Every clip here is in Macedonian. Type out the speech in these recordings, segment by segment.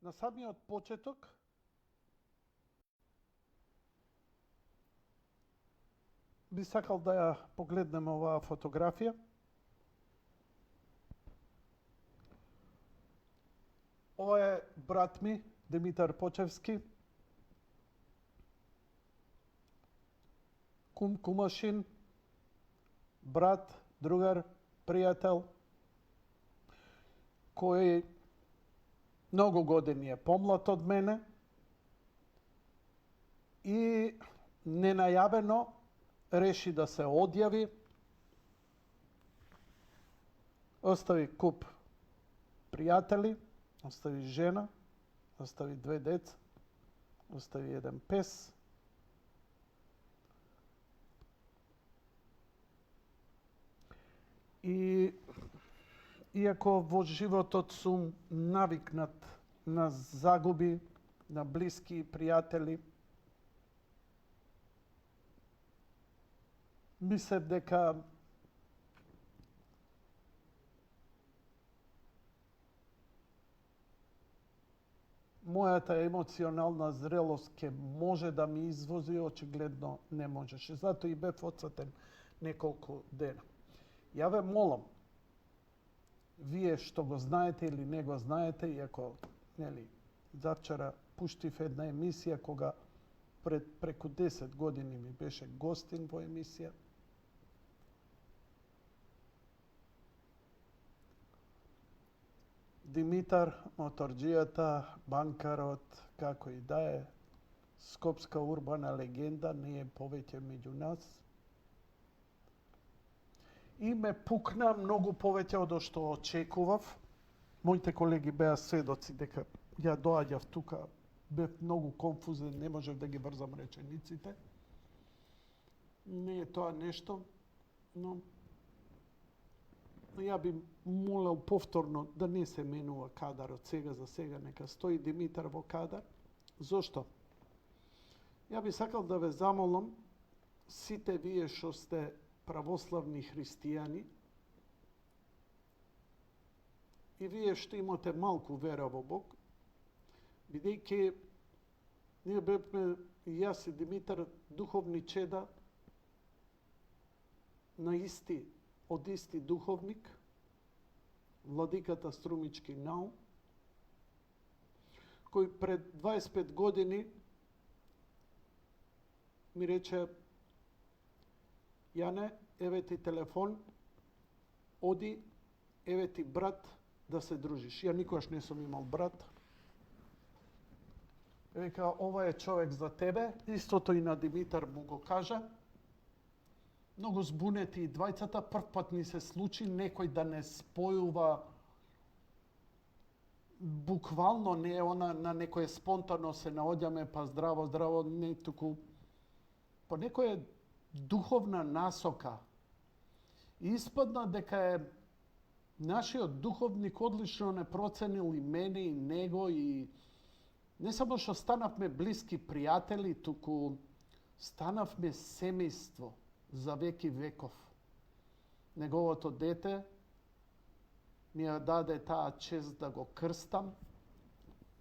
На самиот почеток би сакал да ја погледнеме оваа фотографија. Ова е брат ми, Димитар Почевски, кумашин, брат, другар, пријател, кој многу години е помлад од мене и ненајавено реши да се одјави, остави куп пријатели, остави жена, остави 2 деца, остави 1 пес. И иако во животот сум навикнат на загуби, на блиски и пријатели, мислев дека мојата емоционална зрелост ќе може да ми извози, очигледно не можеше. Затоа и бев одсетен неколку дена. Ја ве молам, вие што го знаете или не го знаете, иако, завчера пуштив една емисија кога преку 10 години ми беше гостин во емисија. Димитар, моторџијата, банкарот, како и да е, скопска урбана легенда, не е повеќе меѓу нас. И ме пукна многу повеќе од што очекував. Моите колеги беа сведоци дека ја доаѓав тука, бев многу конфузен, не можев да ги врзам речениците. Не е тоа нешто, но ја би молел повторно да не се менува кадарот сега за сега, нека стои Димитар во кадар. Зошто? Ја би сакал да ве замолам сите вие што сте православни христијани и вие што имате малку вера во Бог, бидејќи ние бевме и јас и Димитар духовни чеда од исти духовник, владиката Струмички Нау, кој пред 25 години ми рече: Јане, еве ти телефон, оди, еве ти брат да се дружиш. Ја никогаш не сум имал брат. Века, ова е човек за тебе. Истото и на Димитар му го кажа. Многу збунети и двајцата, прв пат ни се случи некој да не спојува, буквално не е она на некој спонтано се наоѓаме па здраво, здраво, не туку по некоја духовна насока. И испадна дека е нашиот духовник одлично не проценил и мене и него, и не само што станавме блиски пријатели, туку станавме семејство за веки веков. Неговото дете ми ја даде таа чест да го крстам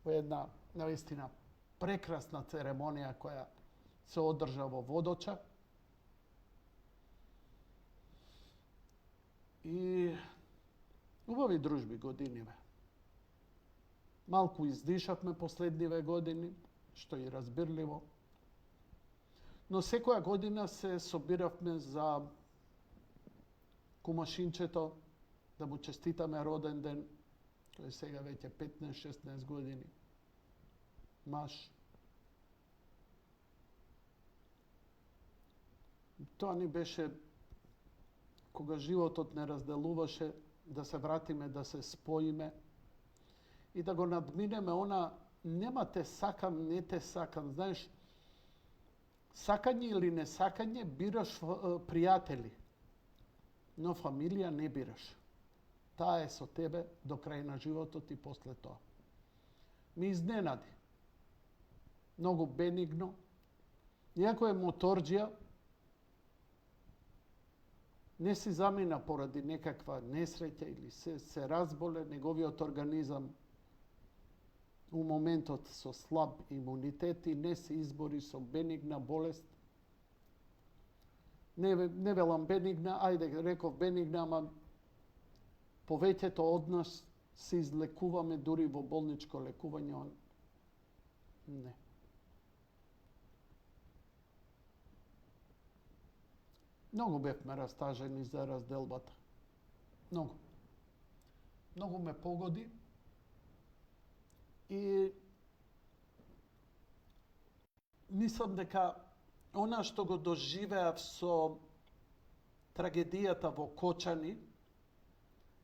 во една навистина прекрасна церемонија која се одржа во Водоча. И убави дружби годиниве. Малку издишавме последниве години, што и разбирливо. Но секоја година се собиравме за кумашинчето, да му честитаме роден ден, тој сега веќе 15-16 години. Маш. Тоа ни беше кога животот не разделуваше, да се вратиме, да се споиме и да го надминеме она нема те сакам, не те сакам. Знаеш, сакање или не сакање бираш пријатели, но фамилија не бираш. Таа е со тебе до крај на животот и после тоа. Ми изненади. Многу бенигно. Иако е моторџија, не си замина поради некаква несреќа или се разболе, неговиот организам у моментот со слаб имунитет и не се избори со бенигна болест. Не велам бенигна, ајде реков бенигна, ама повеќето од нас се излекуваме дури во болничко лекување. Не. Многу бевме растажени за разделбата. Многу. Многу ме погоди. И мислам дека она што го доживеав со трагедијата во Кочани,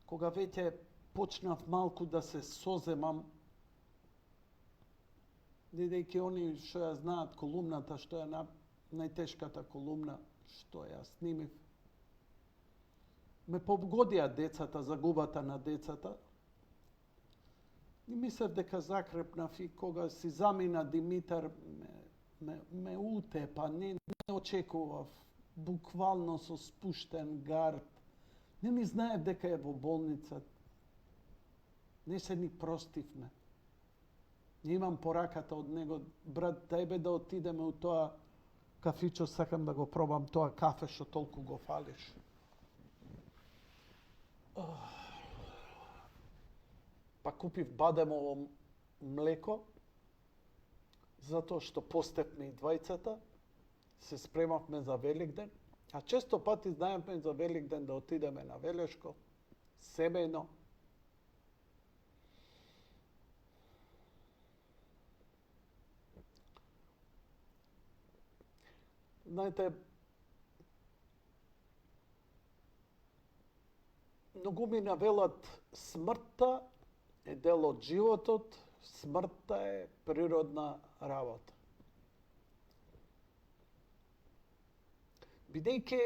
кога веќе почнав малку да се соземам, бидејќи они што ја знаат колумната, што е најтешката колумна што ја снимив, ме погодија децата, загубата на децата. И мислев дека закрепнав и кога си замина Димитар, ме утепа, не очекував, буквално со спуштен гард. Не ни знаев дека е во болница. Не се ни простивме. Не имам пораката од него, брат, дај да отидеме у тоа кафичо, сакам да го пробам тоа кафе што толку го фалиш. Па купив бадемово млеко, затоа што постепме и двајцата, се спремавме за Великден, а често пати знаеме за Великден да отидеме на Велешко, семејно. Знаете, многу ми навелат смртта е дел од животот, смртта е природна работа. Бидејќи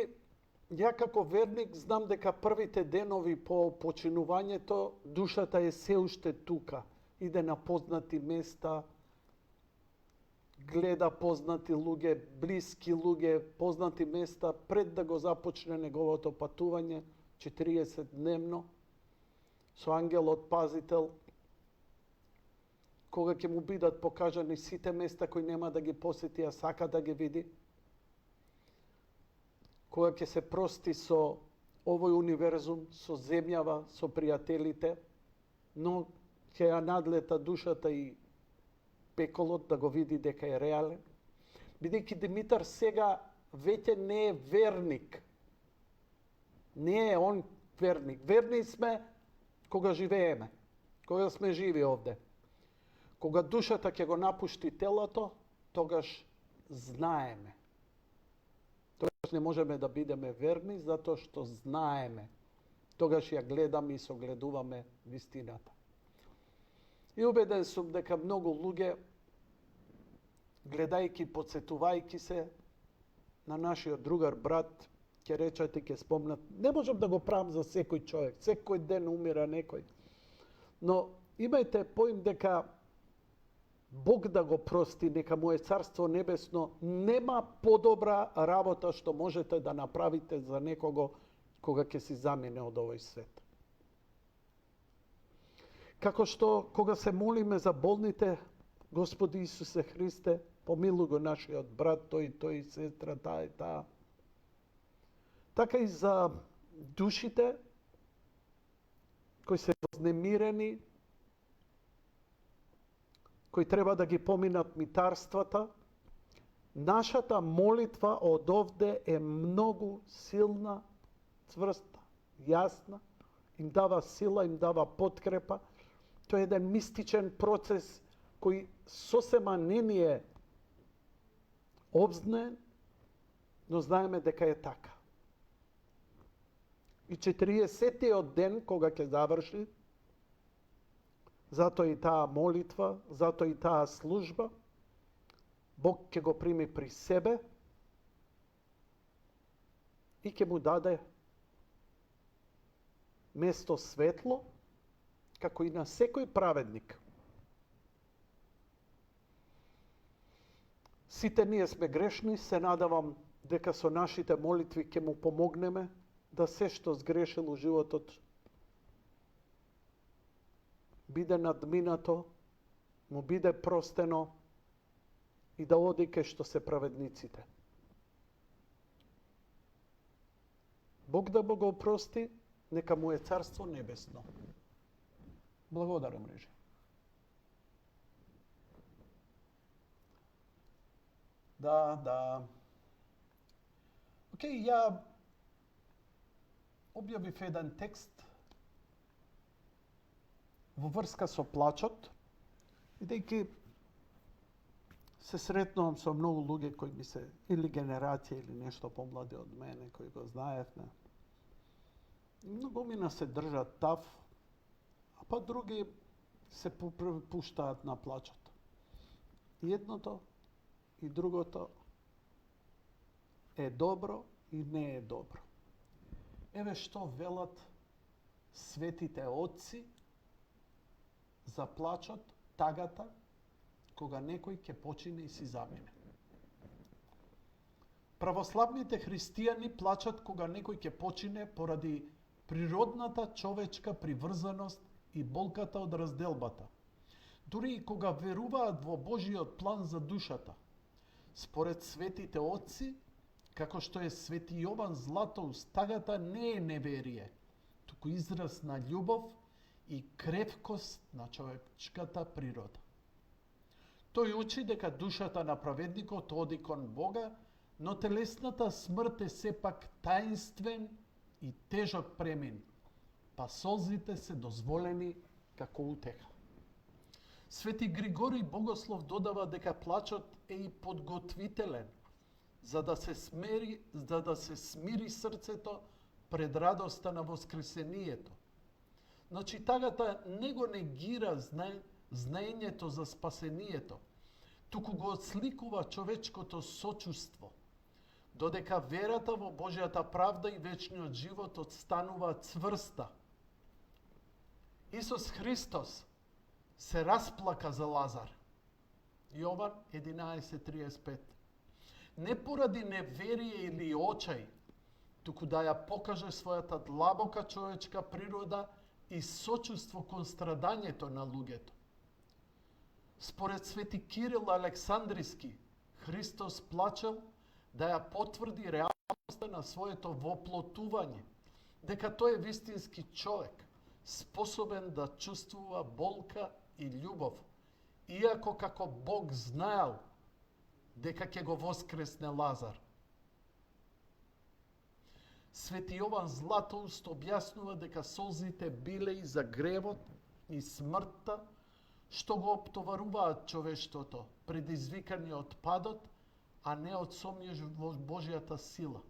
ја како верник знам дека првите денови по починувањето душата е се уште тука, иде на познати места, гледа познати луѓе, блиски луѓе, познати места пред да го започне неговото патување 40-дневно со ангелот пазител, кога ќе му бидат покажани сите места кои нема да ги посети, а сака да ги види, кога ќе се прости со овој универзум, со земјава, со пријателите, но ќе ја надлета душата и пеколот да го види дека е реален. Бидејќи Димитар сега веќе не е верник. Не е он верник. Верни сме кога живееме, кога сме живи овде. Кога душата ќе го напушти телото, тогаш знаеме. Тогаш не можеме да бидеме верни, затоа што знаеме. Тогаш ја гледаме и согледуваме вистината. И убеден сум дека многу луѓе, гледајќи, подсетувајќи се на нашиот другар брат, ќе речат и ќе спомнат, не можам да го правам за секој човек, секој ден умира некој. Но имајте поим дека Бог да го прости, нека му е Царство Небесно, нема подобра работа што можете да направите за некого кога ќе си замине од овој свет. Како што кога се молиме за болните, Господи Исусе Христе, помилуј го нашиот брат, тој, сестра, таа и таа. Така и за душите кои се вознемирени, кои треба да ги поминат митарствата, нашата молитва од овде е многу силна, цврста, јасна, им дава сила, им дава подкрепа. Тоа е еден мистичен процес кој сосема не ни е обзнен, но знаеме дека е така. И 40-тиот ден, кога ќе заврши, затоа и таа молитва, затоа и таа служба, Бог ќе го прими при себе и ќе му даде место светло, како и на секој праведник. Сите ние сме грешни, се надавам дека со нашите молитви ќе му помогнеме да се што сгрешил у животот биде надминато, му биде простено и да оди кај што се праведниците. Бог да го опрости, нека му е царство небесно. Благодарам, Режи. Да. Океј, ја објавив еден текст во врска со плачот, бидејќи се сретнувам со многу луѓе кои ми се или генерација или нешто помлади од мене, кои го знаев. Многу мина се држат тав, а па други се пуштаат на плачот. И едното и другото е добро и не е добро. Еве што велат светите отци за плачот, тагата, кога некој ќе почине и си замине. Православните христијани плачат кога некој ќе почине поради природната човечка приврзаност и болката од разделбата. Дури и кога веруваат во Божиот план за душата. Според светите отци, како што е Свети Јован Златоуст, тагата не е неверие, туку израз на љубов и кревкост на човечката природа. Тој учи дека душата на праведникот оди кон Бога, но телесната смрт е сепак таинствен и тежок премин, па солзите се дозволени како утеха. Свети Григорий Богослов додава дека плачот е и подготвителен, за да се смири срцето пред радоста на воскресението. Значи, тагата не го негира знаењето за спасението, туку го отсликува човечкото сочувство, додека верата во Божјата правда и вечниот живот отстанува цврста. Исус Христос се расплака за Лазар. Јован 11:35. Не поради неверие или очај, туку да ја покаже својата длабока човечка природа и сочувство кон страдањето на луѓето. Според Свети Кирил Александриски, Христос плачел да ја потврди реалноста на своето воплотување, дека тој е вистински човек, способен да чувствува болка и љубов, иако како Бог знаел дека ќе го воскресне Лазар. Свети Јован Златоуст објаснува дека солзите биле и за гревот и смртта, што го оптоваруваат човештвото, предизвикани од падот, а не од сомнеж во Божјата сила.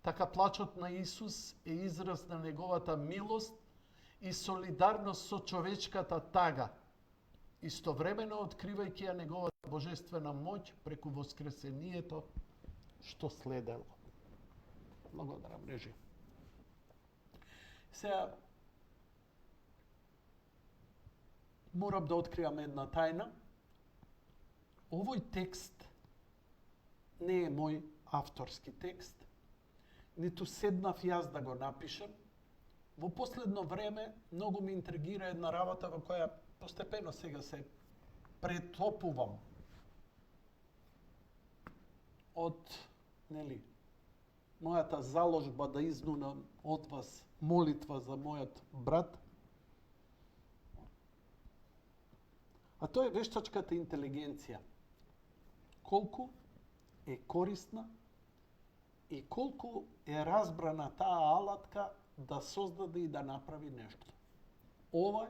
Така плачот на Исус е израз на неговата милост и солидарност со човечката тага, истовремено откривајќи ја неговата божествена моќ преку воскресението што следело. Благодарам, Режи. Сега морам да откријам една тајна. Овој текст не е мој авторски текст, ниту седнав јас да го напишам. Во последно време многу ми интригира една работа во која постепено сега се претопувам од, мојата заложба да изнунам од вас молитва за мојот брат. А тоа е вештачката интелигенција. Колку е корисна и колку е разбрана таа алатка да создаде и да направи нешто. Ова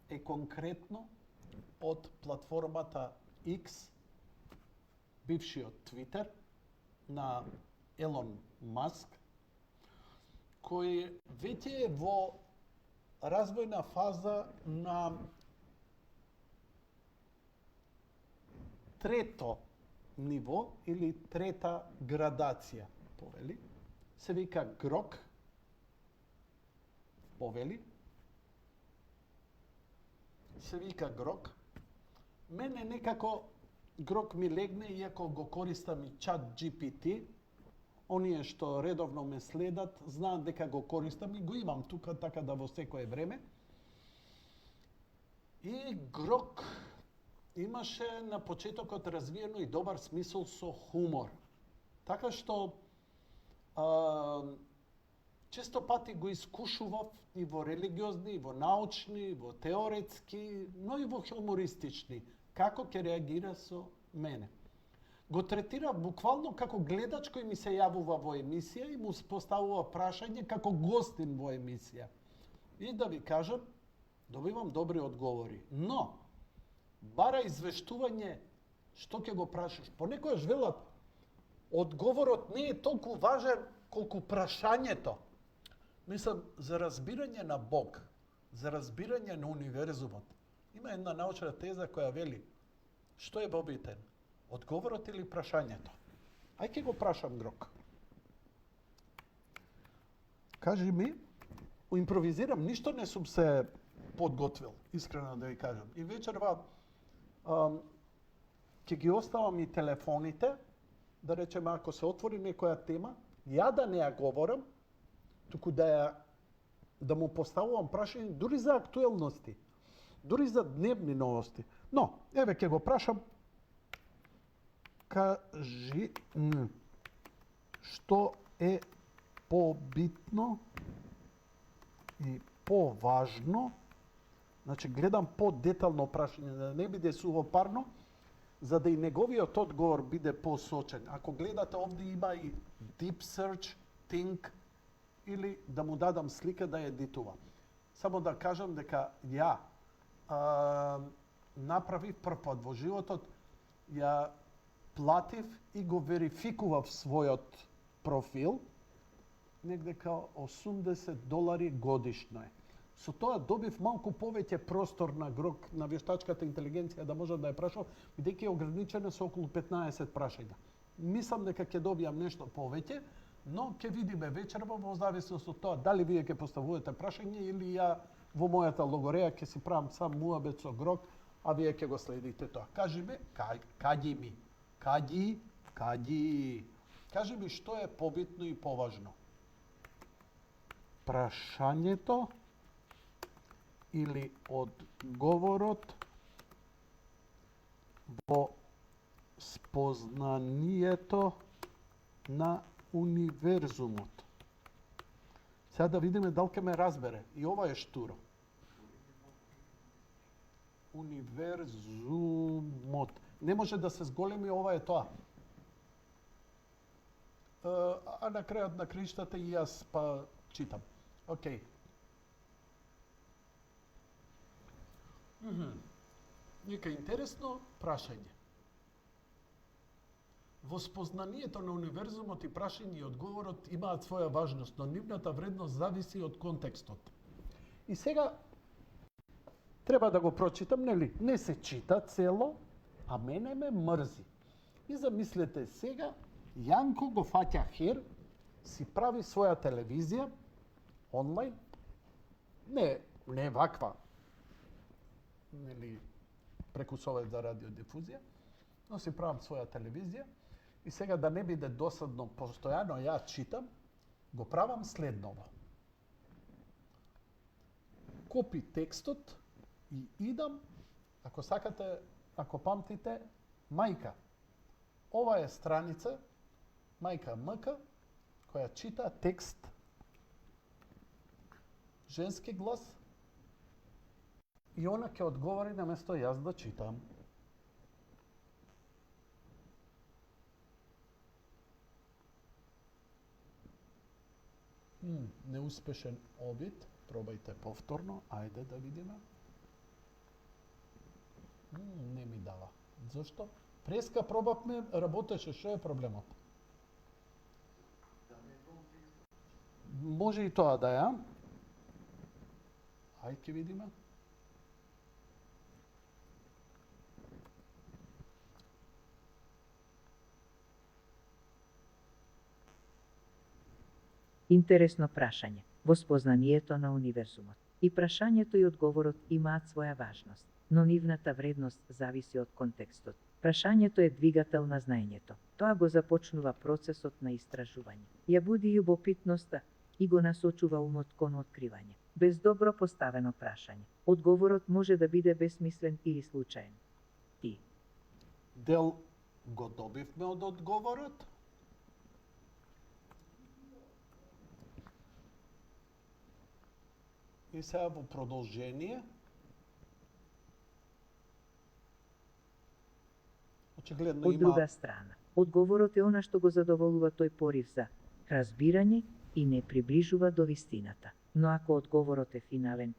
е конкретно од платформата X, бившиот Твитер, на Елон Маск, кој веќе е во развојна фаза на трето ниво или трета градација, повели. Се вика Грок, повели. Се вика Грок. Мене некако Грок ми легне, иако го користам и чат GPT. Оние што редовно ме следат, знаат дека го користам и го имам тука, така да во секое време. И Грок имаше на почетокот развиено и добар смисол со хумор. Така што често пати го искушував и во религиозни, и во научни, и во теоретски, но и во хумористични. Како ќе реагира со мене. Го третира буквално како гледач кој ми се јавува во емисија и му поставува прашање како гостин во емисија. И да ви кажам, добивам добри одговори. Но, бара извештување што ќе го прашаш. Понекогаш велат, одговорот не е толку важен колку прашањето. Мислам, за разбирање на Бог, за разбирање на универзумот, има една научна теза која вели, што е побитен? Одговорот или прашањето? Ај ќе го прашам Грок. Кажи ми, импровизирам, ништо не сум се подготвил, искрено да ви кажам. И вечерва ќе ги оставам и телефоните, да речеме, ако се отвори некоја тема, ја да не ја говорам, туку да му поставувам прашање дури за актуелности, дури за дневни новости. Но, еве ќе го прашам, кажи што е побитно и поважно. Значи, гледам по-детално прашање, да не биде сувопарно, за да и неговиот одговор биде посочен. Ако гледате, овде има и deep search, think, или да му дадам слика да ја едитува. Само да кажам дека ја направив прв пат во животот, ја платив и го верификував својот профил, негде као $80 годишно е. Со тоа добив малку повеќе простор на Грок, на вештачката интелигенција, да можам да ја прашам, бидејќи е ограничена со околу 15 прашања. Мислам дека ќе добијам нешто повеќе, но ќе видиме вечерва во зависност од тоа дали вие ќе поставувате прашање или ја во мојата логореја ќе си правам сам муабет со Грок, а вие ќе го следите тоа. Кажи ми, кажи ми што е побитно и поважно. Прашањето или одговорот во спознанието на универзумот. Сега да видиме дали ќе ме разбере. И ова е штуро. Универзумот. Не може да се зголеми, ова е тоа. А на крајот на криштата и јас па читам. Океј. Нека интересно прашање. Во спознанието на универзумот и прашање и одговорот имаат своја важност, но нивната вредност зависи од контекстот. И сега треба да го прочитам, нели? Не се чита цело, а мене ме мрзи. И замислете сега, Јанко го фаќа хер, си прави своја телевизија, онлайн, не ваква, нели, преку Совет за радиодифузија, но си правам своја телевизија и сега да не биде досадно постојано ја читам, го правам следново. Копи текстот и идам, ако сакате, ако памтите, мајка. Ова е страница, мајка МК, која чита текст, женски глас, и она ќе одговори наместо јас да читам. Неуспешен обид. Пробајте повторно. Ајде да видиме. Не ми дава. Зошто? Преска пробавме, работеше. Што е проблемот? Може и тоа да ја. Ајде ќе видиме. Интересно прашање во спознанието на универзумот. И прашањето и одговорот имаат своја важност, но нивната вредност зависи од контекстот. Прашањето е двигател на знаењето. Тоа го започнува процесот на истражување. Ја буди љубопитноста и го насочува умот кон откривање. Без добро поставено прашање, одговорот може да биде бесмислен или случаен. И дел го добивме од одговорот. И сега во продолжение, очигледно Од има... друга страна, одговорот е она што го задоволува тој порив за разбирање и не приближува до вистината. Но ако одговорот е финален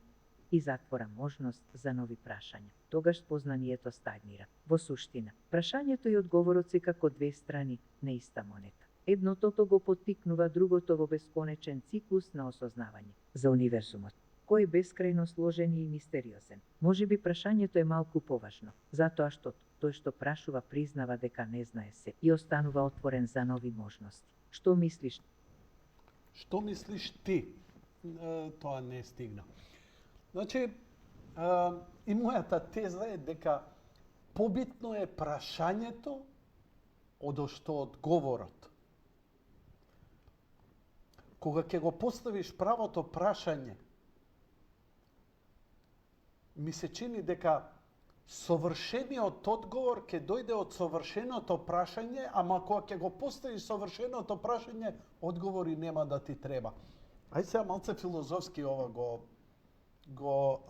и затвора можност за нови прашања, тогаш познанието стагнира. Во суштина, прашањето и одговорот се како две страни на иста монета. Еднотото го поттикнува другото во бесконечен циклус на осознавање. За универзумот, кој е бескрајно сложен и мистериозен, можеби прашањето е малку поважно, затоа што тој што прашува признава дека не знае се и останува отворен за нови можности. Што мислиш? Што мислиш ти? Тоа не стигна. Значи, и мојата теза е дека побитно е прашањето одошто одговорот. Кога ќе го поставиш правото прашање, ми се чини дека совршениот одговор ќе дојде од совршеното прашање, ама кога ќе го поставиш совршеното прашање, одговори нема да ти треба. Ај сега малце филозофски ова го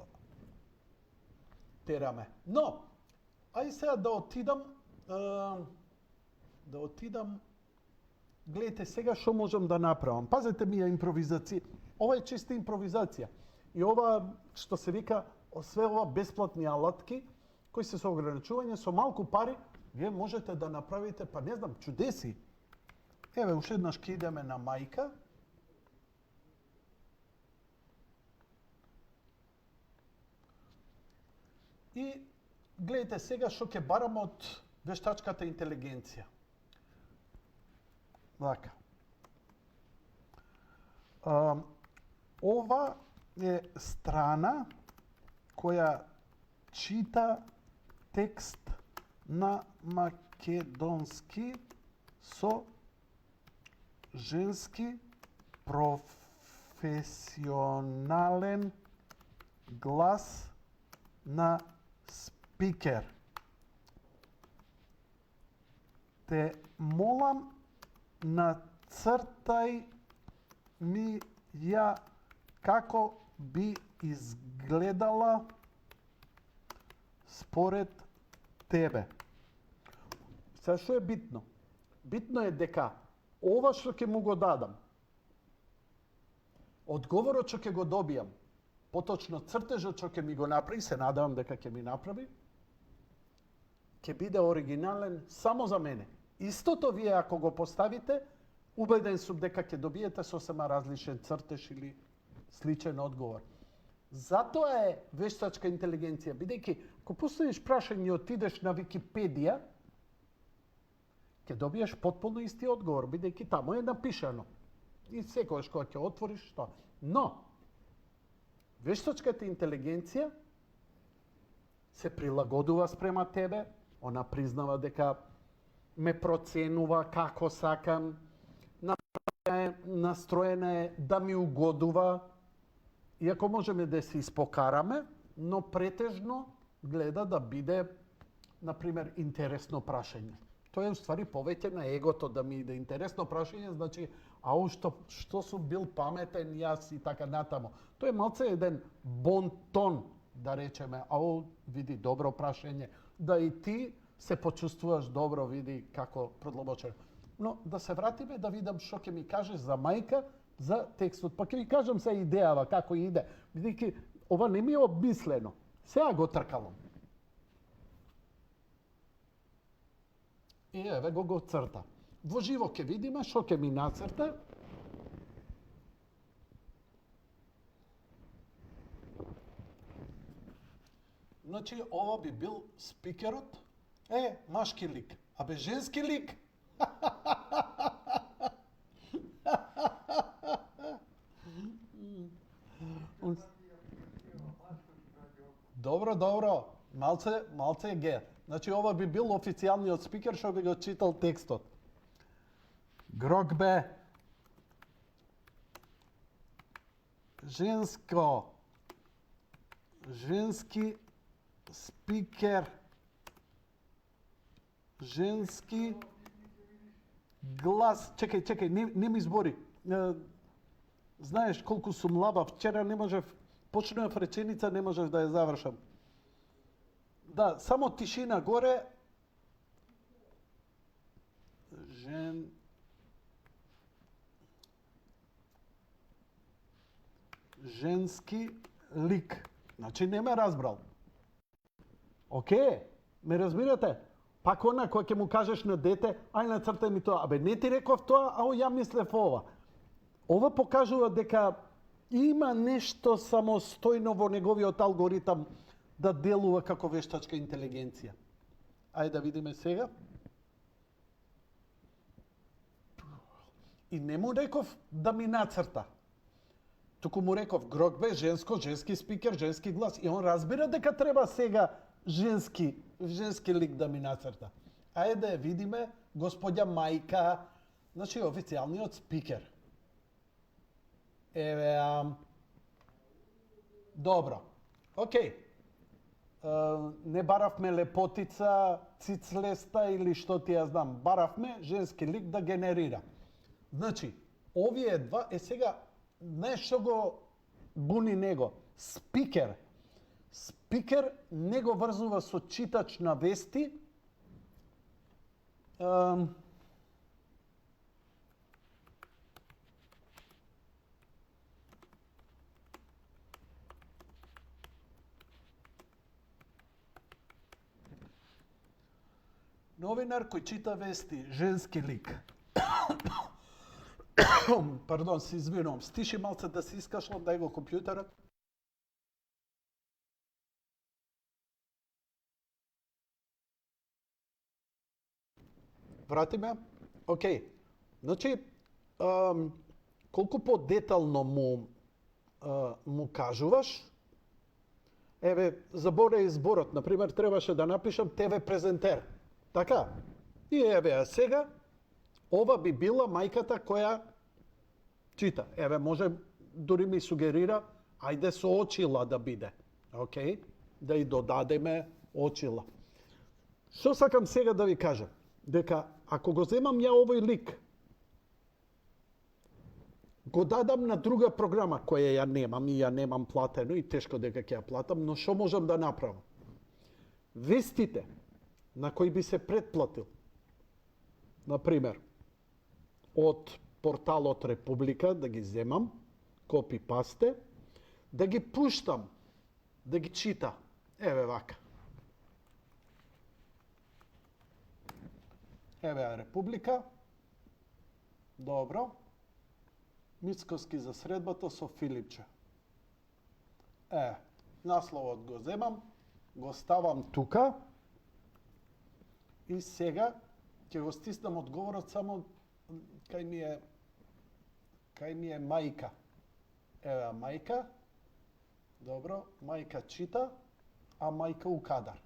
тераме. Но, ај сега да отидам, гледайте сега што можам да направам. Пазете ми ја импровизација. Ова е чиста импровизација. И ова, што се вика, све ова бесплатни алатки, кои се со ограничување, со малку пари, вие можете да направите, па не знам, чудеси. Еве, уште еднаш ќе идеме на мајка. И гледайте сега што ќе барам од вештачката интелигенција. Така. Ова е страна која чита текст на македонски со женски професионален глас на спикер. Те молам, нацртај ми ја како би изгледала според тебе. Сега што е битно? Битно е дека ова што ќе му го дадам, одговорот што ќе го добијам, поточно цртежот што ќе ми го направи, се надевам дека ќе ми направи, ќе биде оригинален само за мене. Истото вие ако го поставите, убеден сум дека ќе добиете сосема различен цртеж или сличен одговор. Затоа е вештачка интелигенција, бидејќи ако поставиш прашање и отидеш на Википедија, ќе добиеш потполно исти одговор, бидејќи таму е напишано. И секогаш кога ќе отвориш тоа. Но вештачката интелигенција се прилагодува спрема тебе, она признава дека ме проценува како сакам, настроена е да ми угодува, иако можеме да се испокараме, но претежно гледа да биде, например, интересно прашање. Тоа е уствари повеќе на егото да ми иде интересно прашање, значи, ау што сум бил паметен јас и така натаму. Тоа е малце еден бон тон, да речеме, ау, види, добро прашање, да и ти се почувствуваш добро, види како продлабочено. Но да се вратиме да видам што ќе ми кажеш за мајка, за текстот. Па ќе ви кажам се идејава како иде, бидејќи ова не ми е обмислено. Сега го тркалам. И еве го црта. Во живо ќе видиме што ќе ми нацрта. Значи, ова би бил спикерот. Машки лик. Абе, женски лик? Добро. Малце е ге. Значи, ова би бил официјалниот спикер што би го читал текстот. Грогбе. Женски спикер Женски глас. Чекај, не ми збори. Знаеш колку сум лаба, вчера не можев, почнав реченица, не можев да ја завршам. Да, само тишина горе. Женски лик. Значи не ме разбрал. Океј, ме разбирате? Пак она кој ќе му кажеш на дете, ај нацртај ми тоа. Абе, не ти реков тоа, ау ја мислев ова. Ова покажува дека има нешто самостојно во неговиот алгоритам да делува како вештачка интелигенција. Ајде да видиме сега. И не му реков да ми нацрта. Туку му реков грокбе, женски спикер, женски глас. И он разбира дека треба сега женски лик да ми нацрта. Ајде да ја видиме господја Мајка, значи официјалниот спикер. Еве, добро. Океј. Не баравме лепотица, цицлеста или што ти ја знам. Баравме женски лик да генерира. Значи, овие два, сега, нешто го буни него. Спикер. Спикер не го врзува со читач на вести. Новинар кој чита вести, женски лик. Пардон, се извинувам. Стиши малце да се искашлам, дај го компјутерот. Врати ме? Океј. Значи, колку подетално му кажуваш, еве, заборај зборот. Например, требаше да напишам ТВ презентер. Така? И еве, сега, ова би била мајката која чита. Еве, може, дури ми сугерира, ајде со очила да биде. Океј? Да и додадеме очила. Што сакам сега да ви кажам? Дека, ако го земам ја овој лик, го дадам на друга програма, која ја немам платено и тешко дека ќе ја платам, но што можам да направам? Вестите на кои би се претплатил, например, од порталот Република, да ги земам, копи-пасте, да ги пуштам, да ги чита. Еве вака. Еве Република. Добро. Мицкоски за средбата со Филипче. Насловот го земам, го ставам тука и сега ќе го стиснам одговорот само кај ми е мајка. Еве мајка. Добро, мајка чита, а мајка у кадар.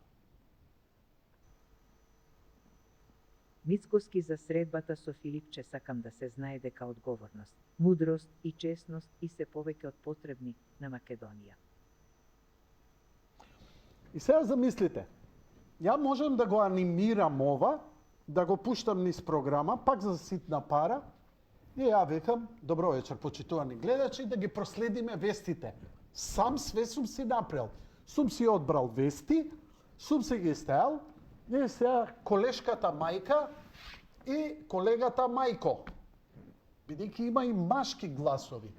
Мицкоски за средбата со Филипче сакам да се знае дека одговорност, мудрост и честност и се повеќе од потребни на Македонија. И сега замислите, ја можам да го анимирам ова, да го пуштам низ програма, пак за ситна пара, и ја викам, добро вечер, почитувани гледачи, да ги проследиме вестите. Сам све сум си направил. Сум си одбрал вести, сум си ги стајал, и сега колешката мајка и колегата мајко. Бидејќи има и машки гласови.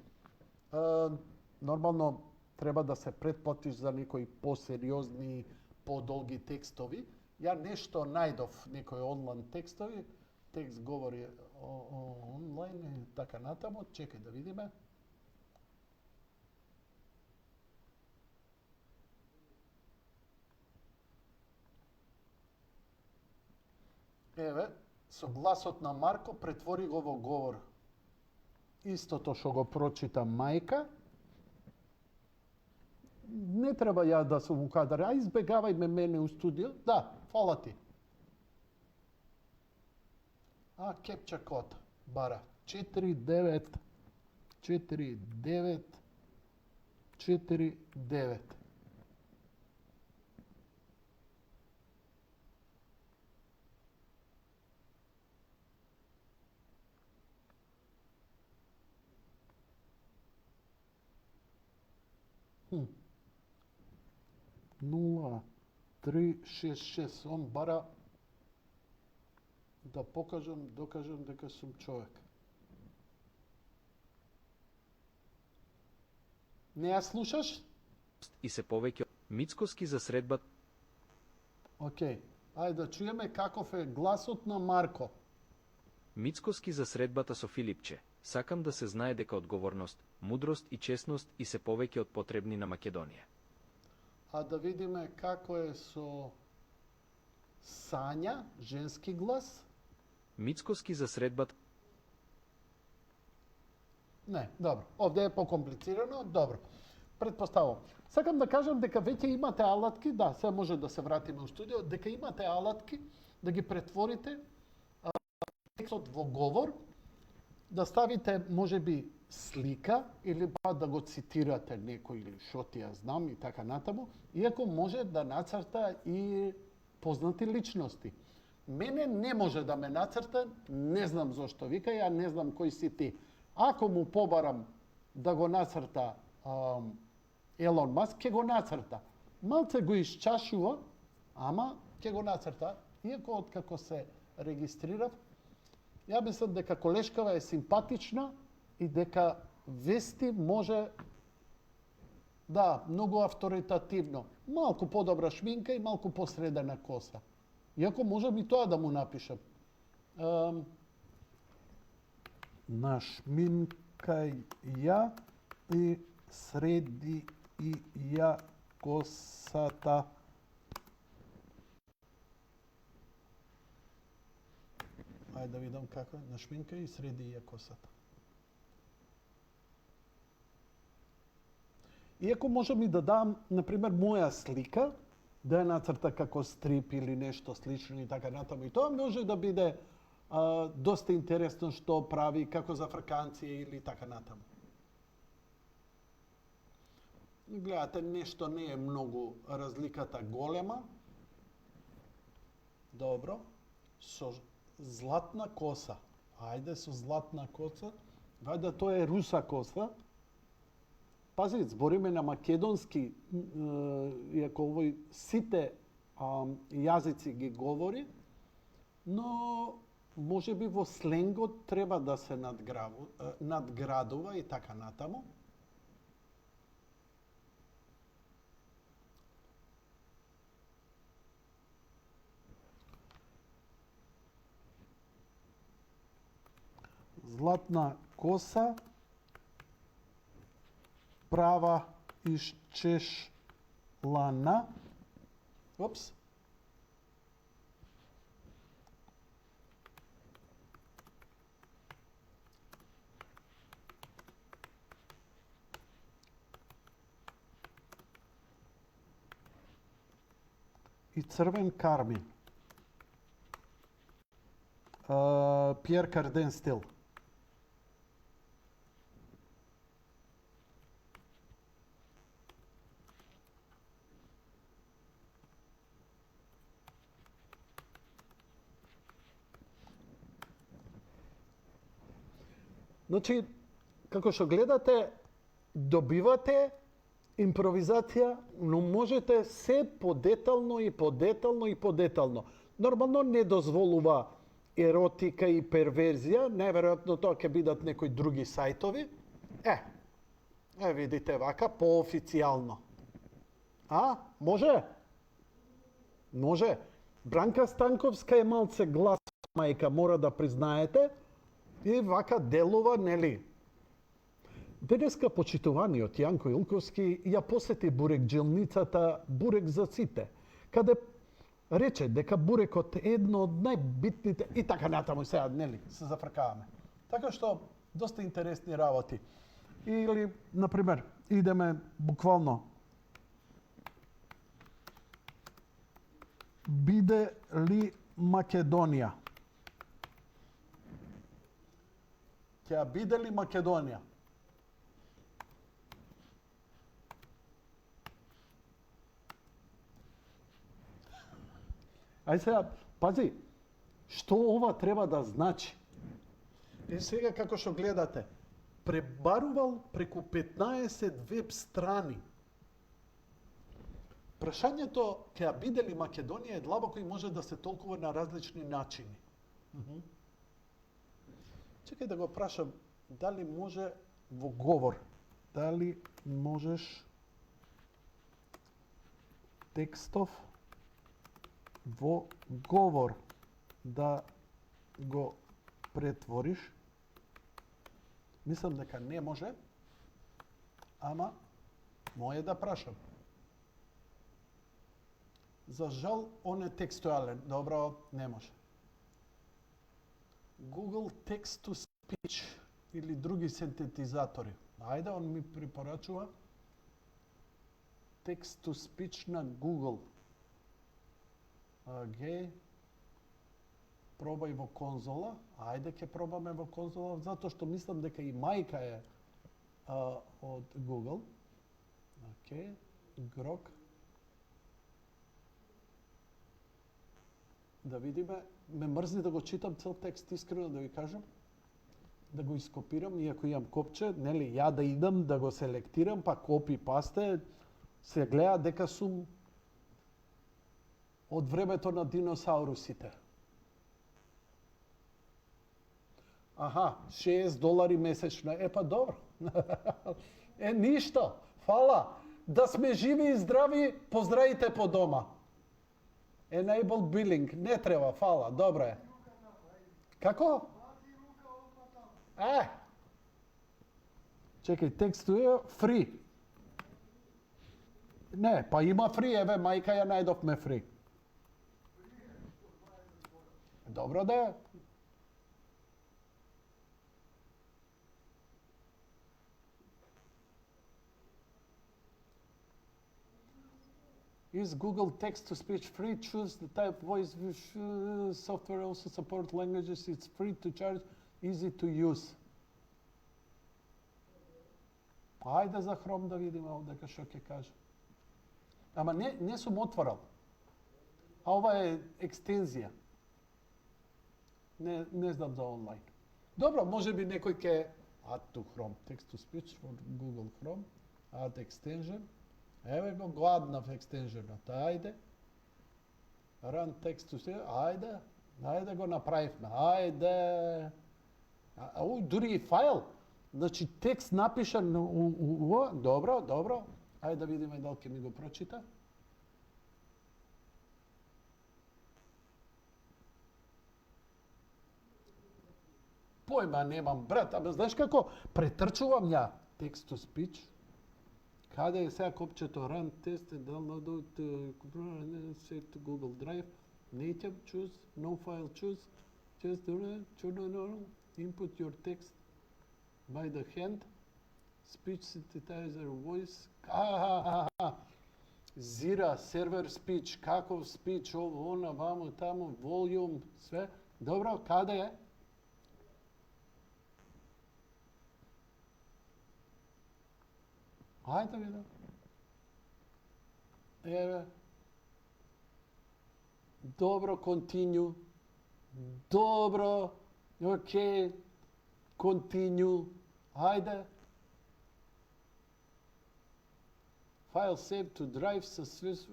Нормално треба да се претплатиш за некои посериозни, подолги текстови. Ја нешто најдов, некои онлайн текстови, текст говори онлайн и така натаму. Чекај да видиме. Еве, со гласот на Марко претвори го во говор. Истото што го прочита мајка. Не треба ја да сум у кадар, а избегавај мене у студио. Да, фала ти. Кепча код, бара. 4949. 0,366. Он бара да докажам дека сум човек. Не ја слушаш? И се повеќе Мицкоски за средбата. Океј. Ајде да чуеме каков е гласот на Марко. Мицкоски за средбата со Филипче. Сакам да се знае дека одговорност, мудрост и честност и се повеќе од потребни на Македонија. А да видиме како е со Сања, женски глас. Мицкоски за средбата. Не, добро. Овде е покомплицирано, добро. Предпоставувам. Сакам да кажам дека веќе имате алатки, да, се може да се вратиме у студио, дека имате алатки да ги претворите текстот во говор, да ставите можеби слика или па да го цитирате некој или што ти ја знам и така натаму, иако може да нацрта и познати личности. Мене не може да ме нацрта, не знам зошто вика, ја не знам кој си ти. Ако му побарам да го нацрта Елон Маск, ќе го нацрта. Малце го исчашува, ама ќе го нацрта. Иако откако се регистрирав, ја мислам дека колешкава е симпатична и дека вести може да, многу авторитативно. Малку подобра шминка и малку посредена коса. Иако можам и тоа да му напишам. Нашминкај ја и среди и ја косата. Ајде да видам како е. Нашминкај и среди и ја косата. Иако можам и да дам, например, моја слика, да ја нацрта како стрип или нешто слично и така натаму. И тоа може да биде доста интересно што прави, како за фраканција или така натаму. Гледате, нешто не е многу разликата голема. Добро. Со златна коса. Ајде со златна коса. Вајде тоа е руса коса. Пази, збориме на македонски, иако овој сите јазици ги говори, но може би во сленгот треба да се надградува и така натаму. Златна коса, права исчешлана. Опс. И црвен кармин. Пиер Карден стил. Значи, како што гледате, добивате импровизација, но можете се подетално и подетално и подетално. Нормално не дозволува еротика и перверзија, најверојатно тоа ќе бидат некои други сајтови. Видите вака, поофицијално. Може? Може. Бранка Станковска е малце глас мајка, мора да признаете. И вака делува, нели? Денеска почитуваниот Јанко Илковски ја посети бурекџилницата Бурек за сите, каде рече дека бурекот е едно од најбитните и така натаму сега, нели, се зафркаваме. Така што доста интересни работи. Или, например, идеме буквално биде ли Македонија? Ќе биде ли Македонија? Ај сега, пази, што ова треба да значи? И сега како што гледате, пребарувал преку 15 веб страни Прашањето ќе биде ли Македонија е длабоко и може да се толкува на различни начини. Чекај да го прашам, дали може во говор, дали можеш текстов во говор да го претвориш? Мислам дека не може, ама може да прашам. За жал, он е текстуален. Добро, не може. Google Text to Speech или други синтетизатори. Ајде, он ми препорачува Text to Speech на Google. Океј. Пробај во конзола. Ајде, ќе пробаме во конзола, затоа што мислам дека и мајка е од Google. Океј. Грок. Да видиме, ме мрзни да го читам цел текст, искрено да ви кажам. Да го ископирам, иако имам копче, нели, ја да идам, да го селектирам, па копи пасте, се гледа дека сум од времето на диносаурусите. Аха, $6 месечно. Па добро. Ништо. Фала. Да сме живи и здрави, поздравите по дома. Enable billing. Не треба, фала. Добро е. Како? Чекај, текстот е free. Не, па има free, еве, мајка ја најдовме free. Добро да е. Is Google Text-to-Speech free? Choose the type of voice. Software also support languages. It's free to charge, easy to use. Ајде за Chrome да видиме овдека што ќе каже. Ама не сум отворал. А ова е екстензија. Не знам за онлайн. Добро, може би некој ќе add to Chrome. Text-to-Speech for Google Chrome. Add extension. Еве го гладнав екстенженот, ајде. Run text to speech, ајде го направивме, ајде. Дури и файл, значи текст напишан добро, ајде да видиме дали ќе ми го прочита. Појма немам, брат, ама знаеш како претрчувам ја text to speech. Каде е сега копчето Run Test, Download, Set to Google Drive, Native, choose, No File, choose, just input your text by the hand, Speech Synthesizer Voice, Zira, Server Speech, каков Speech, ово, она, вамо, тамо, Volume, све. Добро, каде е? Ајде видам. Еве. Добро, continue. Добро. Океј. Continue. Ајде. File save to drive со Swiss.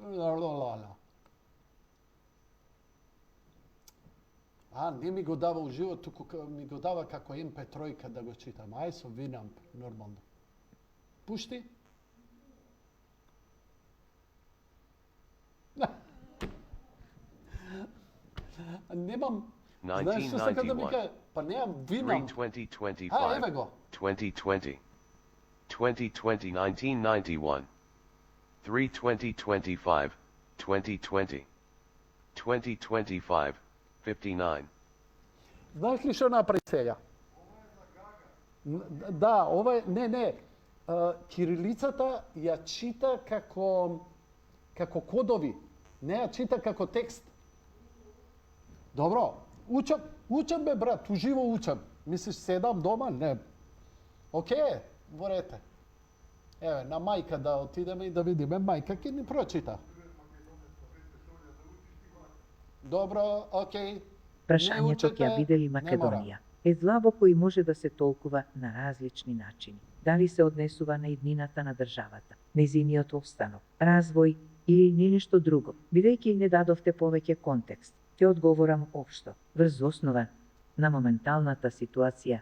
Не ми го дава уживо, туку ми го дава како MP3 да го читам. Ај со Winamp, нормално. Пушти. Немам. Знаеш што сака да ми каже? Па немам Winamp. 2025. Еве го. 2020. 2020 1991. 3/2025. 2020. 2025. 59. Знаеш ли што направи сега? Да, ова е, не. Кирилицата ја чита како кодови. Не ја чита како текст. Добро, учам бе брат, уживо учам. Мислиш седам дома? Не. Океј, во рете. Еве, на мајка да отидеме и да видиме, мајка ќе ни прочита. Добро, океј. Прашањето ќе ја биде ли Македонија е длабоко и може да се толкува на различни начини. Дали се однесува на иднината на државата, незиниот останок, развој или ни нешто друго, бидејќи не дадовте повеќе контекст. Ќе одговорам општо, врз основа на моменталната ситуација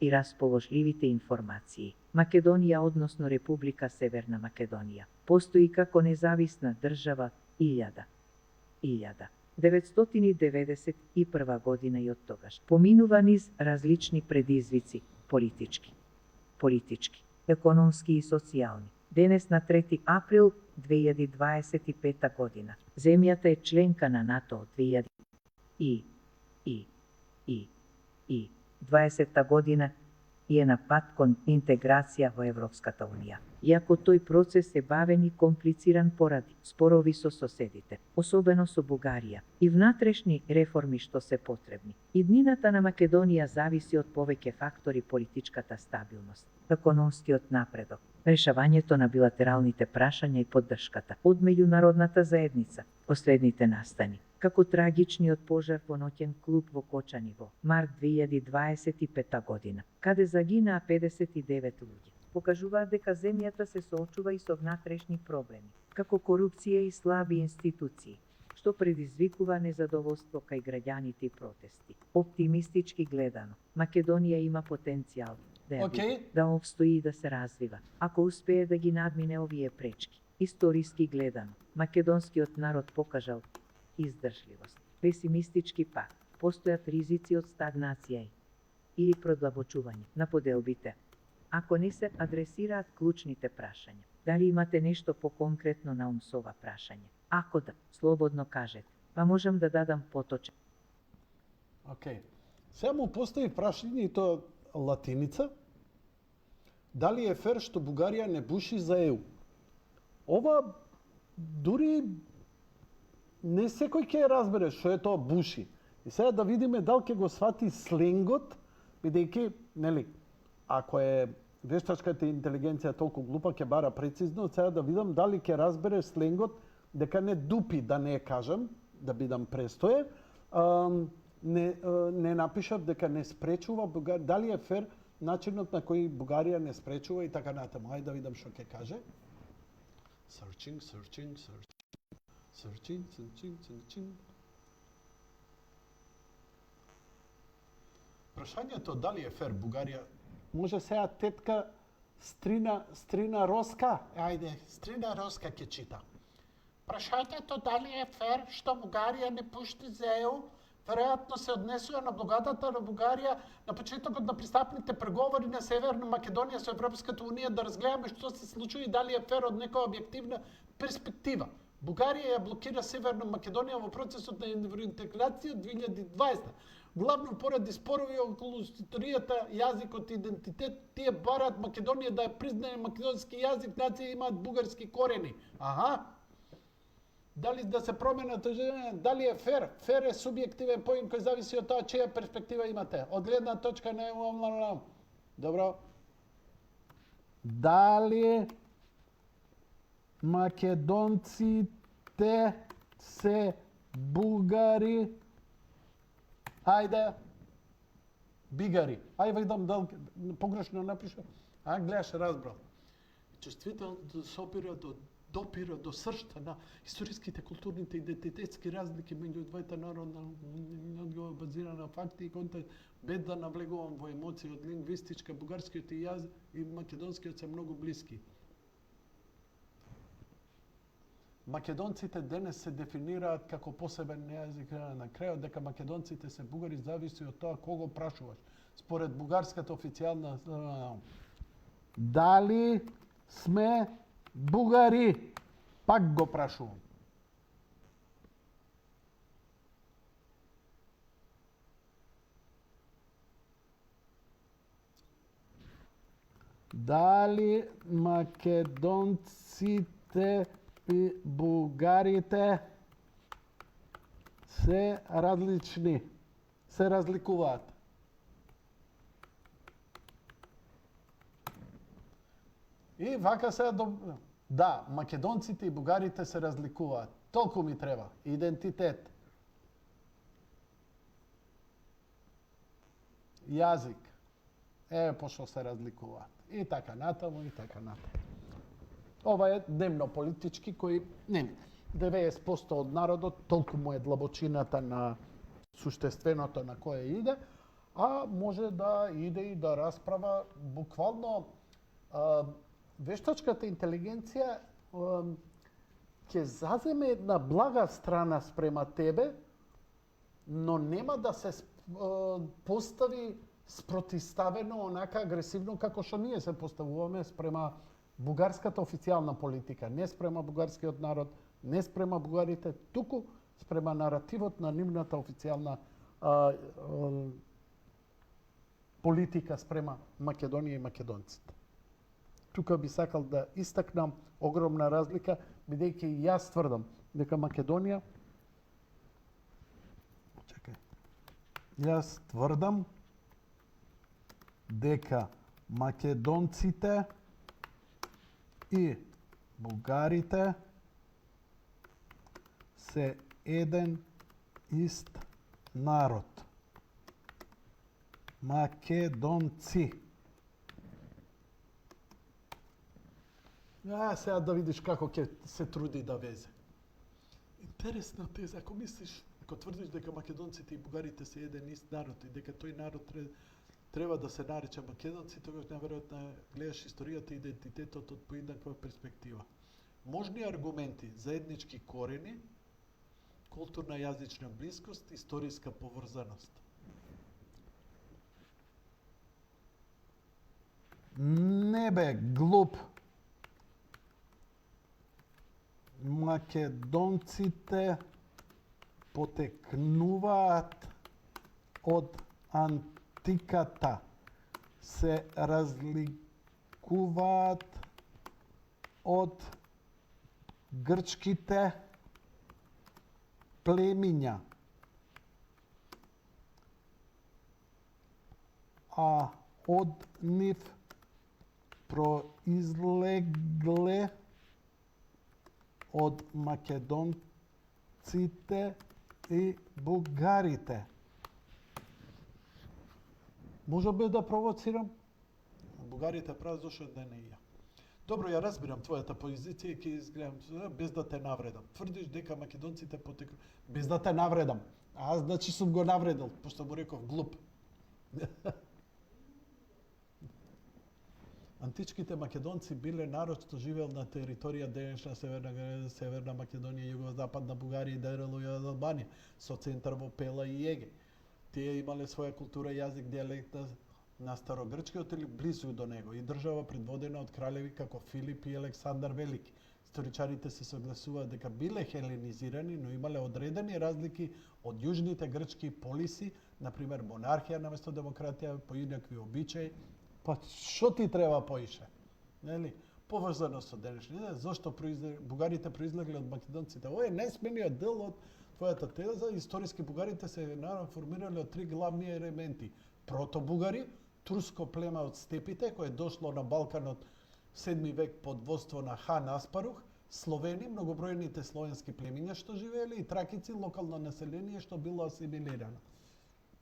и расположливите информации. Македонија, односно Република Северна Македонија, постои како независна држава 1991 година и од тогаш поминува низ различни предизвици, политички, економски и социјални. Денес на 3 април 2025 година, земјата е членка на НАТО од 2020 година и е на пат кон интеграција во Европската Унија. Иако тој процес е бавен и комплициран поради спорови со соседите, особено со Бугарија, и внатрешни реформи што се потребни. Иднината на Македонија зависи од повеќе фактори: политичката стабилност, економскиот напредок, решавањето на билатералните прашања и поддршката од меѓународната заедница, последните настани, како трагичниот пожар во ноќен клуб во Кочани во март 2025 година, каде загинаа 59 луѓе, покажуваат дека земјата се соочува и со внатрешни проблеми, како корупција и слаби институции, што предизвикува незадоволство кај граѓаните и протести. Оптимистички гледано, Македонија има потенцијал да обстои и да се развива, ако успее да ги надмине овие пречки. Историски гледано, македонскиот народ покажал издржливост. Песимистички пак, постојат ризици од стагнација или продлабочување на поделбите, ако не се адресираат клучните прашања. Дали имате нешто поконкретно на ум со ова прашање? Ако да, слободно кажете, па можам да дадам поточен. Океј. Сега му постави прашање и тоа латиница. Дали е фер што Бугарија не буши за ЕУ? Ова дури не секој ќе разбере што е тоа буши. И сега да видиме дали ќе го свати сленгот, бидејќи, нели, ако е вештачката интелигенција толку глупа, ќе бара прецизно, сега да видам дали ќе разбере сленгот, дека не дупи, да не кажам, да бидам престое, не напишав дека не спречува Бугарија, дали е фер начинот на кој Бугарија не спречува и така натаму. Ајде да видам што ќе каже. Searching. Прашањето дали е фер Бугарија, може сега тетка Стрина Роска, ајде, Стрина Роска ќе чита. Прашањето дали е фер што Бугарија не пушти за ЕУ, веројатно се однесува на блокадата на Бугарија на почетокот на пристапните преговори на Северна Македонија со Европската Унија, да разгледаме што се случи и дали е фер од некоја објективна перспектива. Бугарија ја блокира Северна Македонија во процесот на евроинтеграција 2020. Главно поради спорови околу историјата, јазикот и идентитет, тие бараат Македонија да ја признае македонски јазик, нација имаат бугарски корени. Аха. Дали да се променат, дали е фер? Фер е субјективен поим кој зависи од тоа чија перспектива имате. Од гледна точка на Добро. Дали македонците се бугари? Ајде. Бигари. Ајде видам дали погрешно напиша. Гледаш, разбрал. Чувствително допира до сршта на историските, културните, идентитетски разлики меѓу двајта народа, базирана на факти и контекст, без да навлегувам во емоции од лингвистичка, бугарскиот и јазик и македонскиот се многу блиски. Македонците денес се дефинираат како посебен јазик на крајот, дека македонците се бугари зависи од тоа кого прашуваш. Според бугарската официјална дали сме бугари? Пак го прашувам. Дали македонците и бугарите се различни, се разликуваат? И вака се да, македонците и бугарите се разликуваат. Толку ми треба. Идентитет. Јазик. Пошто се разликуваат. И така натаму, и така натаму. Ова е дневно политички кој не 90% од народот толку му е длабочината на суштественото на кое иде, а може да иде и да расправа буквално вештачката интелигенција ќе заземе една блага страна спрема тебе, но нема да се постави спротиставено онака агресивно како што ние се поставуваме спрема бугарската официјална политика, не спрема бугарскиот народ, не спрема бугарите, туку спрема наративот на нивната официјална политика спрема Македонија и македонците. Тука би сакал да истакнам огромна разлика, бидејќи и јас тврдам дека Македонија Јас тврдам дека македонците и бугарите се еден ист народ. Македонци. Сега да видиш како ќе се труди да везе. Интересна теза, ако мислиш, ако тврдиш дека македонците и бугарите се еден ист народ и дека тој народ треба да се нарече македонци, тогаш наверојатно гледаш историјата и идентитетот од поеднаква перспектива. Можни аргументи, заеднички корени, културна јазична блискост, историска поврзаност. Не бе, глуп. Македонците потекнуваат од антиката, се разликуваат од грчките племиња, а од нив произлегле од македонците и бугарите. Може би да провоцирам? Бугарите прават зашто да не ја. Добро, ја разбирам твојата позиција и ќе изгледам без да те навредам. Тврдиш дека македонците потекло без да те навредам. Аз значи сум го навредил, пошто му реков глуп. Античките македонци биле народ што живеел на територија денешна Северна Македонија, Југозападна Бугарија и делови од Албанија, со центар во Пела и Еге. Тие имале своја култура, јазик, дијалект на старогрчкиот или близу до него и држава предводена од кралеви како Филип и Александар Велики. Историчарите се согласуваат дека биле хеленизирани, но имале одредени разлики од јужните грчки полиси, например монархија наместо демократија, поинакви обичаи. Па што ти треба поише? Нели? Поврзано со денешни. Зошто бугарите произлегле од македонците? Ова е најсмениот дел од твојата теза. Историски бугарите се формирале од три главни елементи. Протобугари, турско племе од степите, кое дошло на Балканот 7 век под водство на хан Аспарух, словени, многобројните словенски племиња што живееле и тракици, локално население што било асимилирано.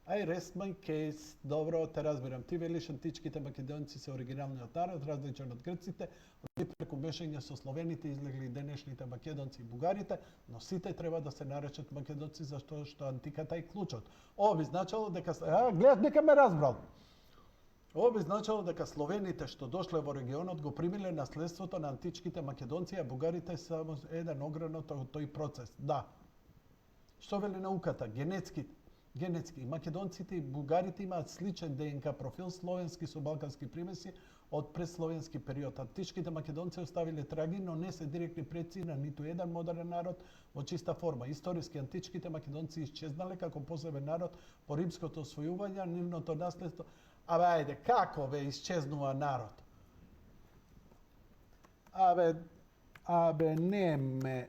I rest my case. Добро, те разбирам. Ти велиш античките македонци се оригиналниот народ, различен од грците, од преку мешање со словените излегли денешните македонци и бугарите, но сите треба да се наречат македонци зашто што антиката е клучот. Ова би значило дека гледаш дека ме разбрал. Ова би значило дека словените што дошле во регионот го примиле наследството на античките македонци, а бугарите само еден огранот од тој процес. Да. Што вели науката? Генетски, македонците и бугарите имаат сличен ДНК профил, словенски со балкански примеси од предсловенски период. Античките македонци оставиле траги, но не се директни предци на ниту еден модерен народ во чиста форма. Историски античките македонци исчезнале како посебен народ по римското освојување, нивното наследство. Ајде, како бе исчезнува народ? Не ме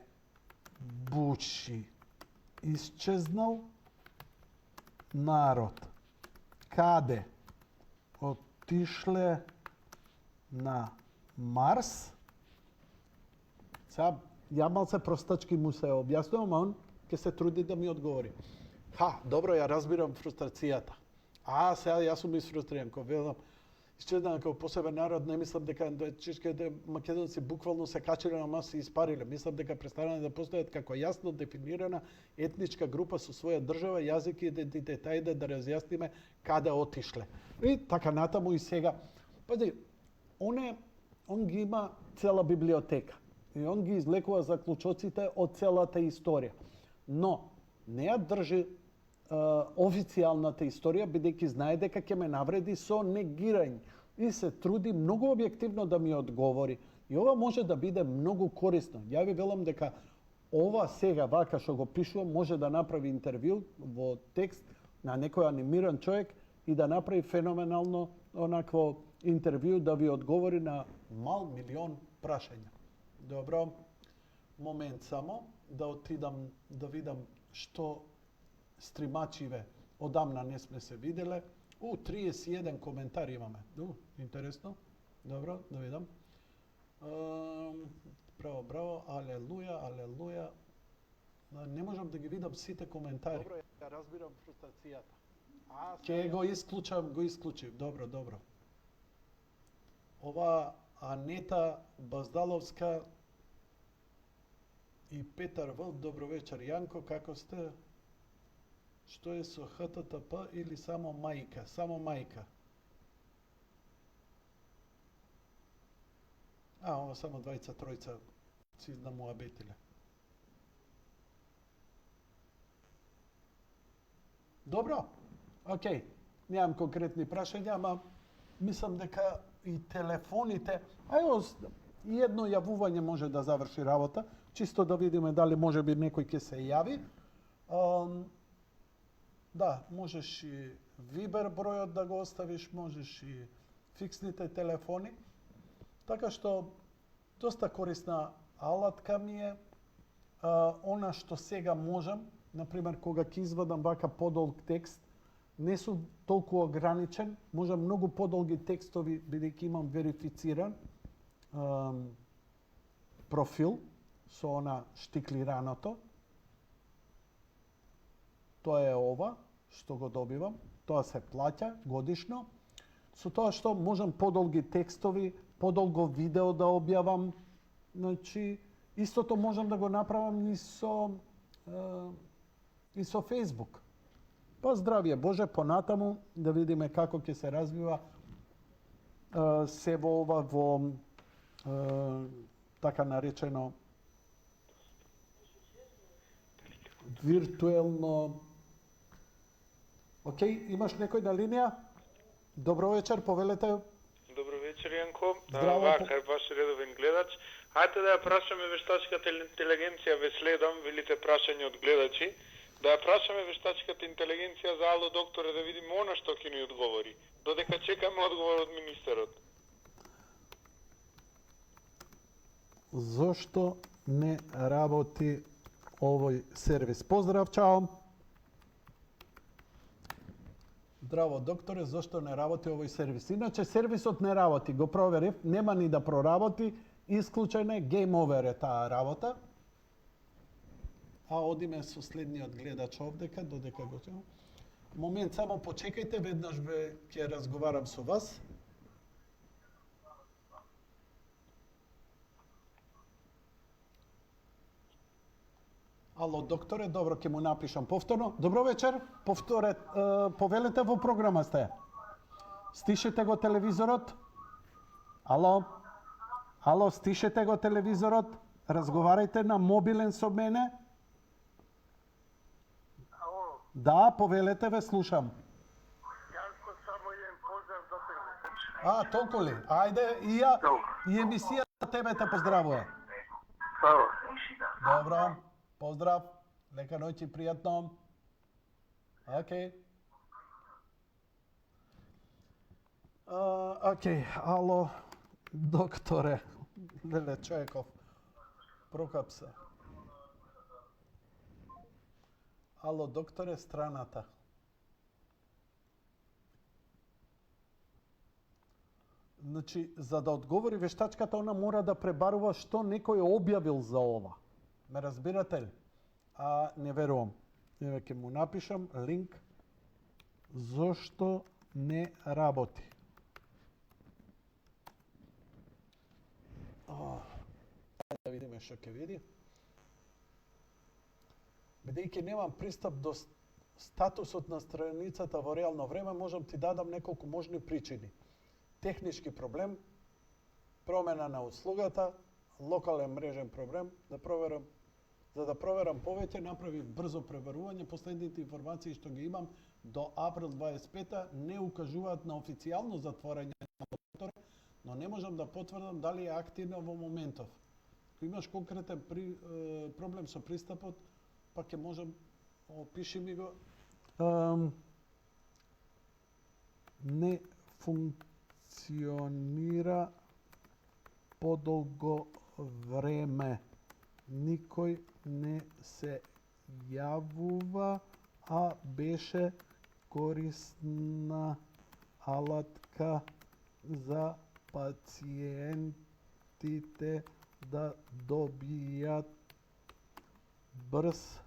бучи. Исчезнал народ. Каде? Отишле на Марс? Сега, ја малце простачки му се објаснувам, а он ќе се труди да ми одговори. Добро, ја разбирам фрустрацијата. Сега јас сум изфрустриран, кога велам, исчезнаа како посебен народ, не мислам дека чешките македонци буквално се качиле на маса и испариле. Мислам дека престанале да постојат како јасно дефинирана етничка група со своја држава, јазик и идентитет. Ајде да разјасниме каде отишле. И така натаму и сега. Пази, он ги има цела библиотека. И он ги излекува заклучоците од целата историја. Но не ја држи официјалната историја, бидејќи знае дека ќе ме навреди со негирање и се труди многу објективно да ми одговори. И ова може да биде многу корисно. Ја ви велам дека ова сега, вака што го пишувам, може да направи интервју во текст на некој анимиран човек и да направи феноменално онакво интервју да ви одговори на мал милион прашања. Добро, момент само да отидам да видам што стримачиве одамна не сме се виделе. 31 коментари имаме. Интересно. Добро, да видам. Браво, браво, алелуја, алелуја. Не можам да ги видам сите коментари. Добро, ја разбирам фрустрацијата. Ке го исклучив. Добро, добро. Ова Анета Баздаловска и Петар Вълк, добро вечер. Јанко, како сте? Што е со ХТТП или само мајка? Само мајка. Ова само двајца, тројца си изнамуабетиле. Добро, окей. Немам конкретни прашања, ама мислам дека и телефоните... и едно јавување може да заврши работа, чисто да видиме дали може би некој ќе се јави. Да, можеш и Вибер бројот да го оставиш, можеш и фиксните телефони. Така што, доста корисна алатка ми е. Она што сега можам, например, кога ќе извадам вака подолг текст, не сум толку ограничен, можам многу подолги текстови, бидејќи имам верифициран профил со она штиклираното. Тоа е ова што го добивам, тоа се плаќа годишно. Со тоа што можам подолги текстови, подолго видео да објавам, значи истото можам да го направам и со Facebook. Па здравје Боже, понатаму да видиме како ќе се развива се во ова во така наречено виртуелно. Океј, имаш некој на линија? Добро вечер, повелете. Добро вечер, Јанко. Здраво. Вака е ваш редовен гледач. Хајде да ја прашаме вештачката интелигенција, ве следам, велите прашања од гледачи. Да ја прашаме вештачката интелигенција за ало докторе, да видиме она што ќе ни одговори. Додека чекаме одговор од министерот. Зошто не работи овој сервис? Поздрав, чао. Здраво, докторе, зошто не работи овој сервис? Иначе сервисот не работи, го проверив, нема ни да проработи, исклучен е, game over е таа работа. А одиме со следниот гледач овдека, додека го чекам. Момент, само почекајте, веднаш ќе разговарам со вас. Ало, докторе, добро, ќе му напишам повторно. Добро вечер, повелете во програма сте. Стишете го телевизорот. Ало, стишете го телевизорот. Разговарајте на мобилен со мене. Ало. Да, повелете, ве слушам. Јанко, само еден поздрав за тебе. Толку ли? Ајде, и емисијата тебе те поздравува. Слава. Добро, поздрав, лека ноќ и пријатно. Океј. Океј, ало, докторе, леле човеков, прокап се. Ало, докторе, страната. Значи, за да одговори вештачката, она мора да пребарува што некој објавил за ова. Ме разбирате ли? Не верувам. Еве ќе му напишам линк зошто не работи. Да видиме што ќе види. Бидејќи немам пристап до статусот на страницата во реално време, можам ти дадам неколку можни причини. Технички проблем, промена на услугата, локален мрежен проблем, за да проверам повеќе, направив брзо преверување. Последните информации што ги имам до април 25 не укажуваат на официјално затворање на мотора, но не можам да потврдам дали е активно во моментов. Ако имаш конкретен проблем со пристапот, па ќе можам, опиши ми го. Не функционира подолго време. Никој не се јавува, а беше корисна алатка за пациентите да добијат брз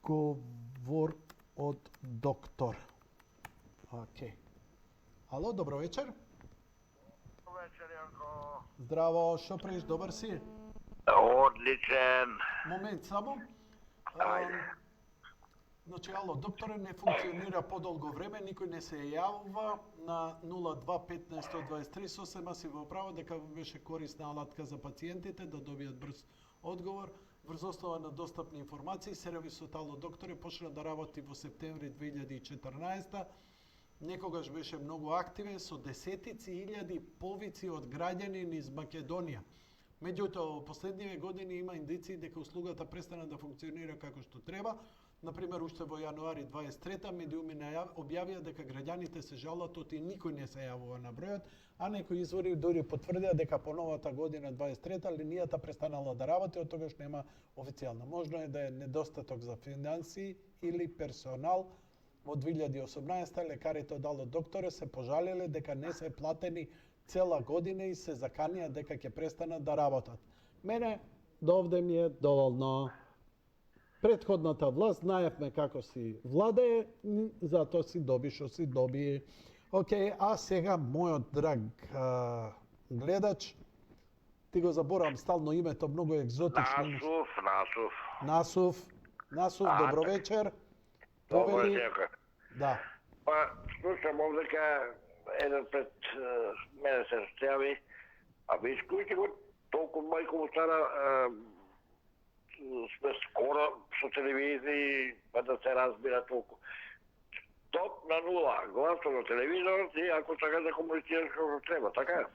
одговор од доктор. Океј. Ало, добро вечер. Вечер, Јанко. Здраво, шо правиш, добар си? Одличен. Момент само. Ајде. Значи, ало, докторе, не функционира подолго време, никој не се јавува на 0215-123. Сосема си во право дека беше корисна алатка за пациентите да добијат брз одговор. Врз основа на достапни информации, сервисот Ало Докторе почна да работи во септември 2014. Некогаш беше многу активен со десетици илјади повици од граѓани низ Македонија. Меѓутоа, во последниве години има индиции дека услугата престана да функционира како што треба. Например, уште во јануари 23 медиуми објавија дека граѓаните се жалат и никој не се јавува на бројот, а некои извори дури потврдија дека по новата година 23 линијата престанала да работи, од тогаш нема официјално. Можно е да е недостаток за финансии или персонал. Во 2018 лекарите од Ало Докторе се пожалиле дека не се платени цела година и се заканија дека ќе престанат да работат. Мене довде ми е доволно. Претходната власт знаевме како си владее, затоа си доби што си доби. Океј, а сега мојот драг гледач, ти го заборавам стално името, многу екзотично. Насув, добро вечер. Добро вечер. Да. Па, слушам овдека, еден пред мене се јави, а ви искујте го толку мајко му стара, сме скоро со телевизии, па да се разбира толку. Топ на нула, гласно на телевизорот и ако сакаш да комуницираш како треба, така?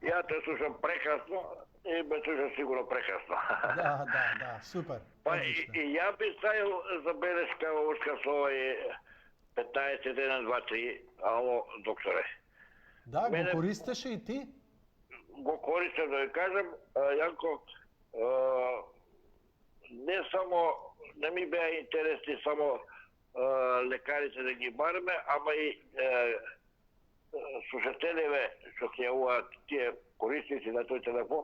Ја те слушам прекрасно и ме слушам сигурно прекрасно. Да, супер. Па и ја би ставил забелешка во врска со овој 15-1-2-3, ало, докторе. Да, го користеше и ти? Го користам, да ви кажам, Јанко, не ми беа интересни само лекарите да ги бараме, ама и слушателеве што ќе јавуваат тие корисници на тој телефон.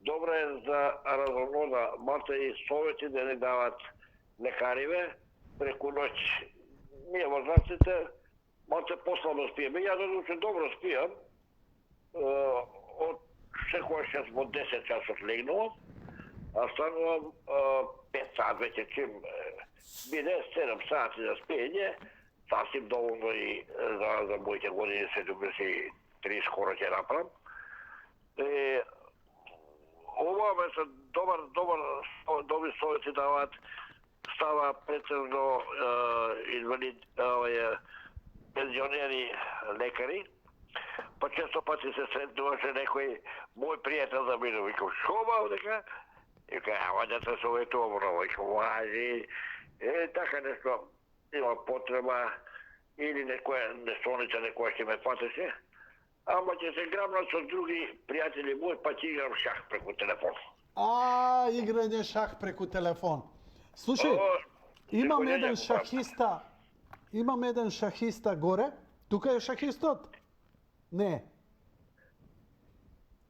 Добро е за разумнода, малце и совети да не дават лекариве преку ноќ. Ние возрастните малце послабо спиеме. Ја додуче добро спијам. Од секојаш час во 10 часот легнувам, а станувам 5 сат веќе чим биде 7 сати за спиење, сасим доволно и за моите години 73 скоро ќе направам. Ова ме се добри совети даваат, става претежно инвалид, пензионери лекари, па често пати се сретнуваше некој мој пријател за мене, викам, шо бал дека? Вика, ама да се советувам, викам, важи. Така нешто има потреба или некоја несолница некоја ќе ме фатеше, ама ќе се грабнат со други пријатели мои, па ќе играм шах преку телефон. Играње шах преку телефон. Слушај, имам еден шахиста горе. Тука е шахистот? Не.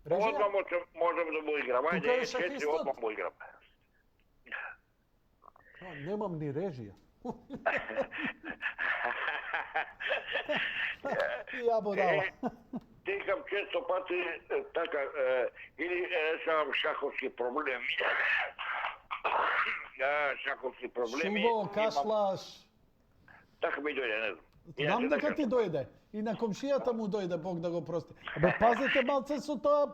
Одма можам да му играм. Ајде, 4 одма му играм. Немам ни режија. Ја будала. Текам често пати така или решавам шаховски проблеми. Шаховски проблеми. Шуво, кашлаш. Така ми дојде, не знам. Знам дека ти дојде. И на комшијата му дојде, Бог да го прости. Абе, пазите малце со тоа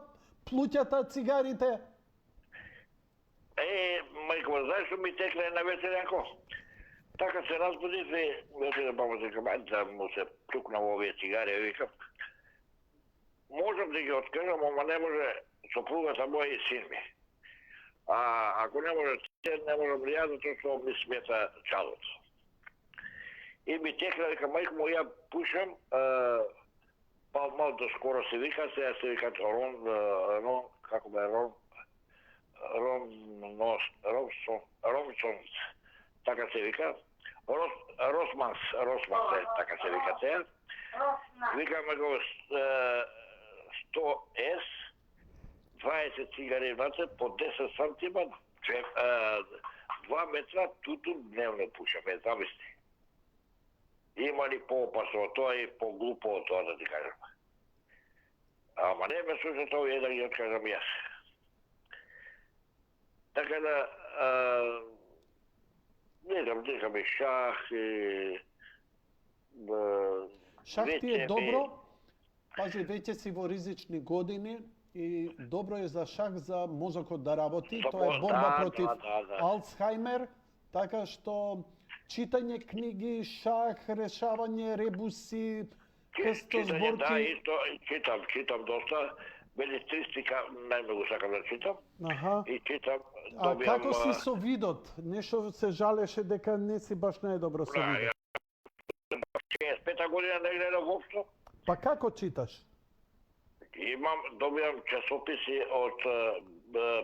плуќата, цигарите. Мајко, знаеш што ми текле на вечер ако? Така се разбудив и вече да баба дека да му се тукна во овие цигари, викам. Можам да ги откажам, ама не може сопругата моја и син ми. А ако не може, не можам ли ја, затоа што ми смета чадото. И ми текла, вика, мајко му, ја пушам, па мал до скоро се вика, сега се викат Рон, како бе, Ромсон, така се вика, Росманс, така се вика теја. Викаме го 100 С, 20 цигари внатре, по 10 сантима, 2 метра тутун дневно пушаме, замисли. Има ли по-опасно од тоа и по-глупо од тоа, да ти кажам. Ама не ме слушат овие да ги откажам јас. Така да, не знам, дека ми шах и... Шах ти е добро, пази, веќе си во ризични години и добро е за шах за мозокот да работи, тоа е борба против Алцхаймер, така што читање книги, шах, решавање ребуси, крстозборки. Да, исто, читам доста, белетристика најмногу сакам да читам. И читам, А како си со видот? Нешто се жалеше дека не си баш најдобро со видот. 65 година не гледам воопшто. Па како читаш? Добивам часописи од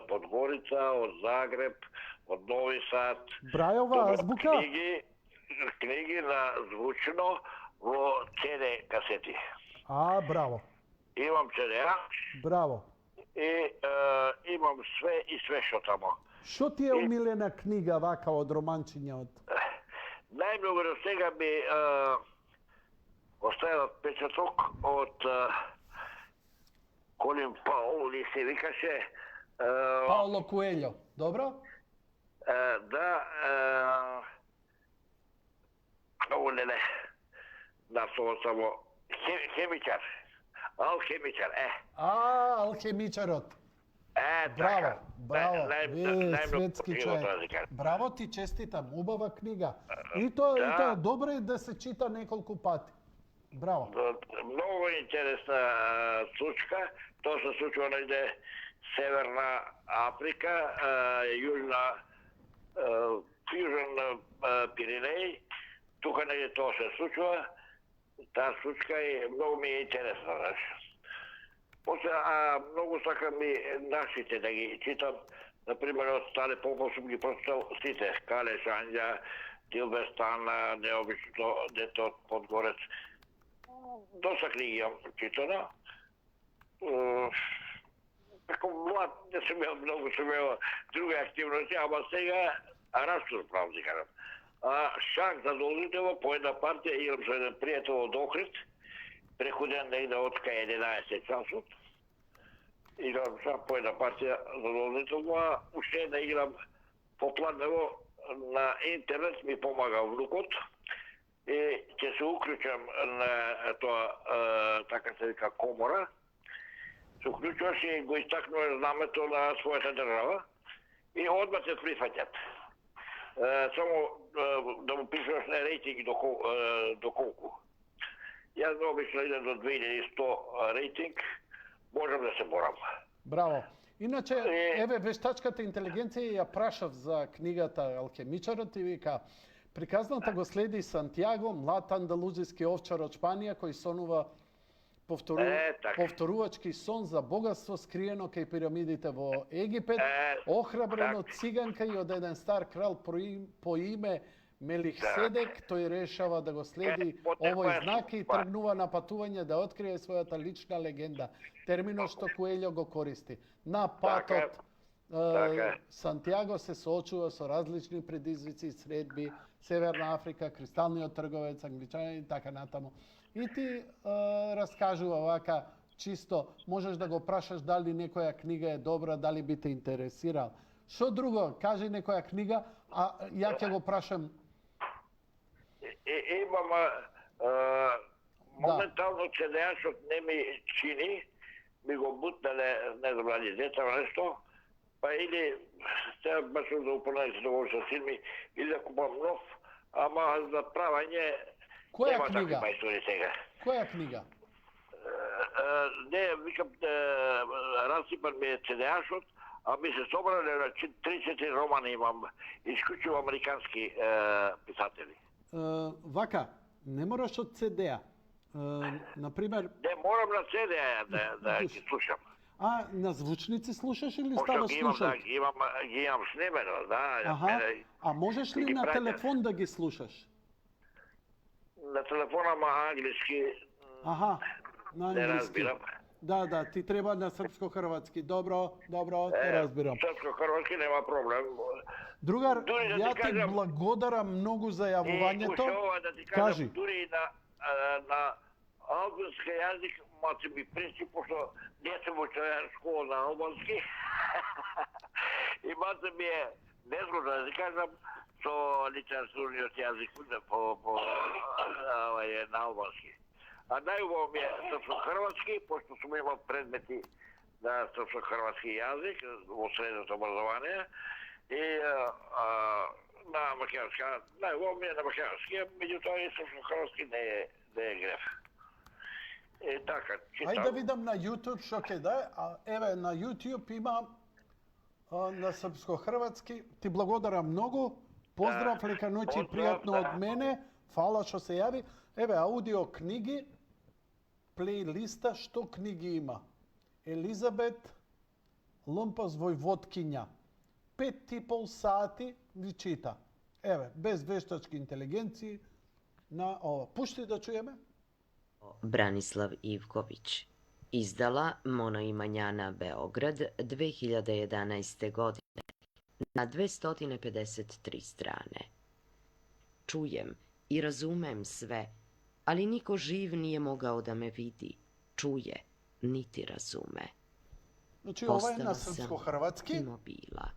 Подгорица, од Загреб, од Нови Сад. Брајова азбука? Книги на звучно во CD касети. Браво. Имам CD-а. Браво. И имам све и све што тамо. Што ти е омилена книга вака од романчиња од? Најмногу до сега ми оставил печаток од Колин Паули се викаше. Пауло Коелјо, добро? Да, не. Наслова само хемичар. Алхемичар, алхемичарот. Браво. Светски човек. Браво ти, честитам, убава книга. И тоа добро е да се чита неколку пати. Браво. Многу интересна случка. Тоа се случува негде Северна Африка, Южен Пиренеј. Тука негде тоа се случува. Таа случка е многу ми е интересна, знаеш. После, многу сакам и нашите да ги читам. Например, од Стале Попов сум ги прочитал сите. Кале Шанѓа, Тилбестан, необичното дете од Подгорец. Доста книги јам читана. Како млад не сум имал многу, сум имал други активности, ама сега растур, право ти кажам. Шах задолжително по една партија играм со еден пријател од Охрид, преку ден негде од 11 часот. Играм шах по една партија задолжително, а уште да играм по планево на интернет ми помага внукот и ќе се уклучам на тоа, така се вика, комора. Се уклучуваш и го истакнуваш знамето на својата држава и одма се прифаќат. Само да му пишуваш на рейтинг до колку. Јас обично идем до 2100 рейтинг, можам да се борам. Браво. Иначе, еве, вештачката интелигенција ја прашав за книгата Алхемичарот и вика, приказната го следи Сантјаго, млад андалузиски овчар од Шпанија, кој сонува повторувачки сон за богатство скриено кај пирамидите во Египет, охрабрен од циганка и од еден стар крал по име Мелихседек, тој решава да го следи овој знак и тргнува на патување да открие својата лична легенда. Терминот што Коелјо го користи. На патот Така. Сантијаго се соочува со различни предизвици, средби, Северна Африка, кристалниот трговец, англичани и така натаму. И ти раскажува вака чисто, можеш да го прашаш дали некоја книга е добра, дали би те интересирал. Што друго? Кажи некоја книга, а ја ќе го прашам. Имам моментално CD-шот не ми чини, ми го бутнале, не знам дали дета нешто, па или сега баш да упонајам да го со филми, или да купам нов, ама за правање Која нема книга? такви мајстори сега. Која книга? Не, викам, расипан ми е CD-шот, а ми се собрале на 3-4 романи имам, исклучиво американски писатели. Вака, не мораш од CD-а. Например, Не морам на CD да ги слушам. а на звучници слушаш или Пошто ставаш ги имам, слушалки? ги имам снемено, да. Аха, а можеш ли ги на пратят. телефон да ги слушаш? На телефона, ма англиски Аха, на не англиски. разбирам. Да, ти треба на српско-хрватски. Добро, те разбирам. Српско-хрватски нема проблем. Другар, дури да ти ја ти кажам- благодарам многу за И јавувањето. ова да ти кажам, Кажи. дури и на албански јазик, мати ми пречи, пошто не сум учеар школа на албански. И мати ми е незгодно да ти кажам, со литературниот јазик на албански. А најубаво ми е српско-хрватски, пошто сум имал предмети на српско-хрватски јазик во средното образование и на македонски. Најубаво ми е на македонски, меѓутоа и српско-хрватски не е греф. Така, читам. Ајде да видам на YouTube што ќе да е. А еве на YouTube има на српско-хрватски. Ти благодарам многу. Поздрав, лека ноќ и Поздрав, пријатно да. од мене. Фала што се јави. Еве аудио книги, плейлиста, што книги има? Елизабет Лумпас Војводкиња. 5,5 сати ви чита. Еве, без вештачки интелигенции на ова. Пушти да чуеме. Бранислав Ивковиć. Izdala Monoimanjana Beograd 2011. godine na 253 strane. Čujem i razumem sve, ali niko živ nije mogao da me vidi, čuje, niti razume. Значи ова е на Postala sam српско-хрватски. immobila.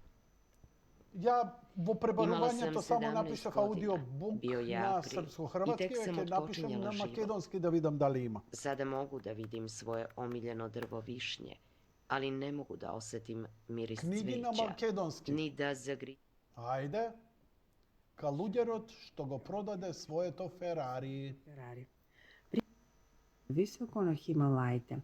Ја во пребарувањето sam само 17 напишав godina. аудиобук Bio je на april. српско-хрватски, I tek sam ќе напишам otpočinjala на život. македонски да видам дали има. Sada mogu da vidim svoje omiljeno drvo višnje, ali ne mogu da osetim miris Книги на cveća, македонски. ni da zagri... Ајде, ка луѓерот што го продаде своето Ферари. Ферари. Високо на Хималаите.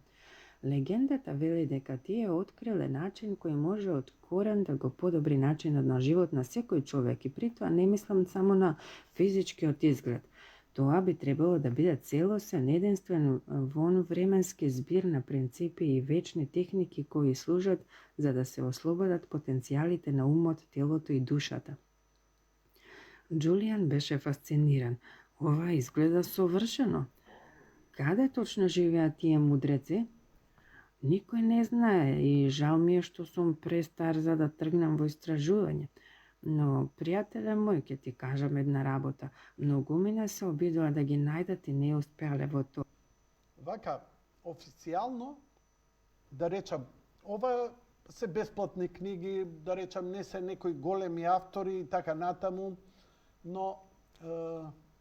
Легендата вели дека тие откриле начин кој може од корен да го подобри начинот на живот на секој човек и при тоа не мислам само на физичкиот изглед. Тоа би требало да биде целосен, единствен вонвременски збир на принципи и вечни техники кои служат за да се ослободат потенцијалите на умот, телото и душата. Џулијан беше фасциниран. Ова изгледа совршено. Каде точно живеат тие мудреци? Никој не знае и жал ми е што сум престар за да тргнам во истражување. Но, пријателе мој, ќе ти кажам една работа. Многумина се обидува да ги најдат и не успеале во тоа. Вака, официјално, да речам, ова се бесплатни книги, да речам, не се некои големи автори и така натаму, но,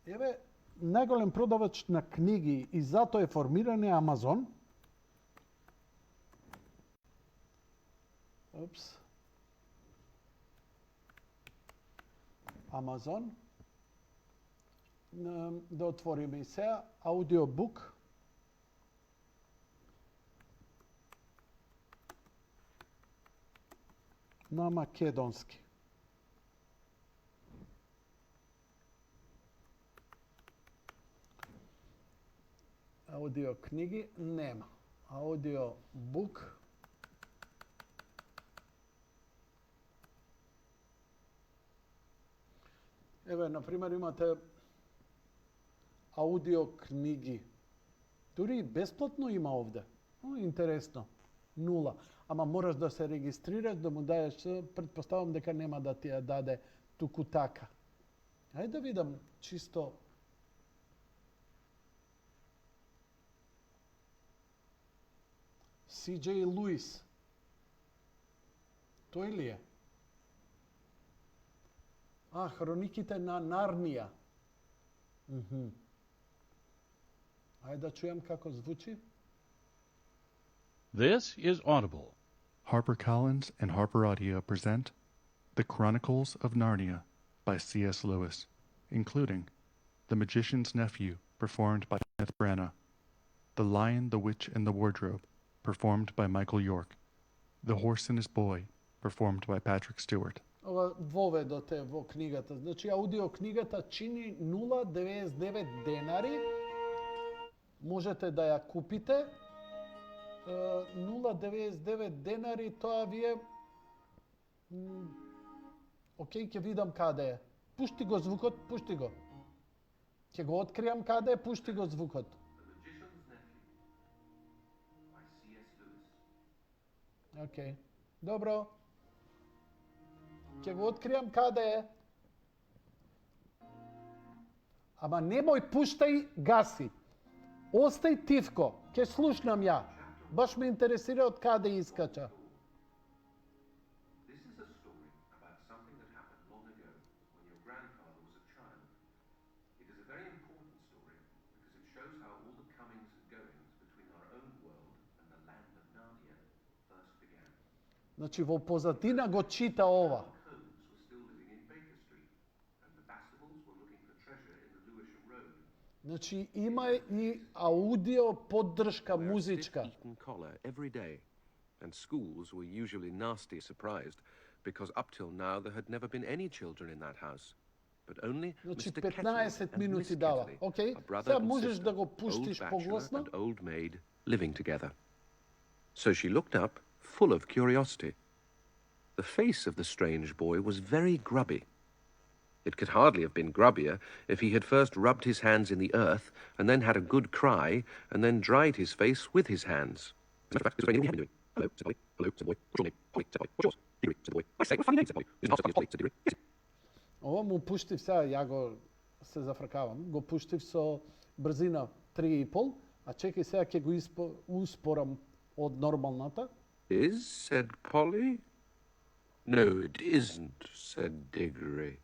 еве, најголем продавач на книги и затоа е формиран е Амазон. Опс. Амазон. Да отвориме и сега. Аудиобук. На македонски. Аудио книги нема. Аудио бук. Еве, например, имате аудио книги. Дури и бесплатно има овде. Интересно. 0. ама мораш да се регистрираш, да му даеш, предпоставам дека нема да ти ја даде туку така. Ајде да видам чисто. CJ Луис. Тој ли е? Хрониките на Нарнија. Ајде да чујам како звучи. This is Audible. HarperCollins and Harper Audio present The Chronicles of Narnia by C.S. Lewis, including The Magician's Nephew, performed by Kenneth Branagh, The Lion, the Witch, and the Wardrobe, performed by Michael York, The Horse and His Boy, performed by Patrick Stewart. Ова воведоте во книгата. Значи, аудио книгата чини 0,99 денари. Можете да ја купите. 0,99 денари, тоа ви е... Океј, ќе видам каде е. Пушти го звукот, пушти го. Ќе го откријам каде е, пушти го звукот. Океј, добро. Ќе го откријам каде е. Ама немој пуштај, гаси. Остај тивко, ќе слушнам ја. Баш ме интересира од каде искача. This is a story about something that happened long ago when your grandfather was a child. It is a very important story because it shows how all the comings and goings between our own world and the land of Narnia first began. Значи во позадина го чита ова. Значи има и аудио поддршка музичка. Eaten collar every day, and schools were usually nasty surprised because up till now there had never been any children in that house, but only Значи Mr. 15 Ketley and минути Miss дава. Ketley, Океј, a brother сега and можеш sister, да го old пуштиш bachelor погласно. and old maid living together. So she looked up, full of curiosity. The face of the strange boy was very grubby. It could hardly have been grubbier if he had first rubbed his hands in the earth and then had a good cry and then dried his face with his hands. As a matter of fact, this is what he had been doing. Hello, said Polly. Hello, said the boy. What's your name? Polly, said Polly. What's yours? Diggory, said the boy. I say, what a funny name, said Polly. Isn't ours Polly, said Diggory. Yes. Ова му пуштив сега, ја го се зафркавам. Го пуштив со брзина 3,5, а чекај сега ќе го успорам од нормалната. Is, said Polly. No, it isn't, said Diggory.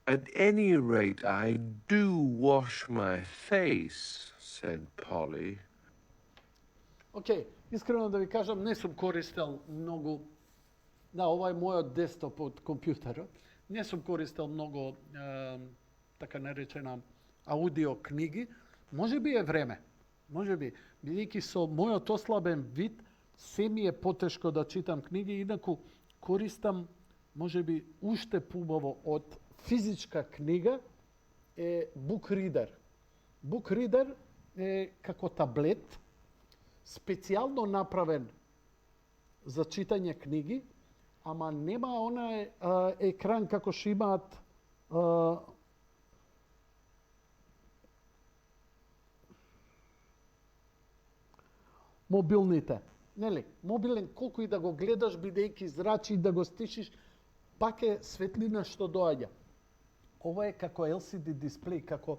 At any rate, I do wash my face, said Polly. Океј, искрено да ви кажам, не сум користел многу. Да, ова е мојот десктоп од компјутерот. Не сум користел многу така наречена аудио книги. Може би е време. Може би, бидејќи со мојот ослабен вид, се ми е потешко да читам книги, инаку користам може би уште побаво од физичка книга е Book Reader. Book Reader е како таблет, специјално направен за читање книги, ама нема онај екран како што имаат мобилните. Нели, мобилен колку и да го гледаш, бидејќи зрачи да го стишиш, пак е светлина што доаѓа. Ова е како LCD дисплеј, како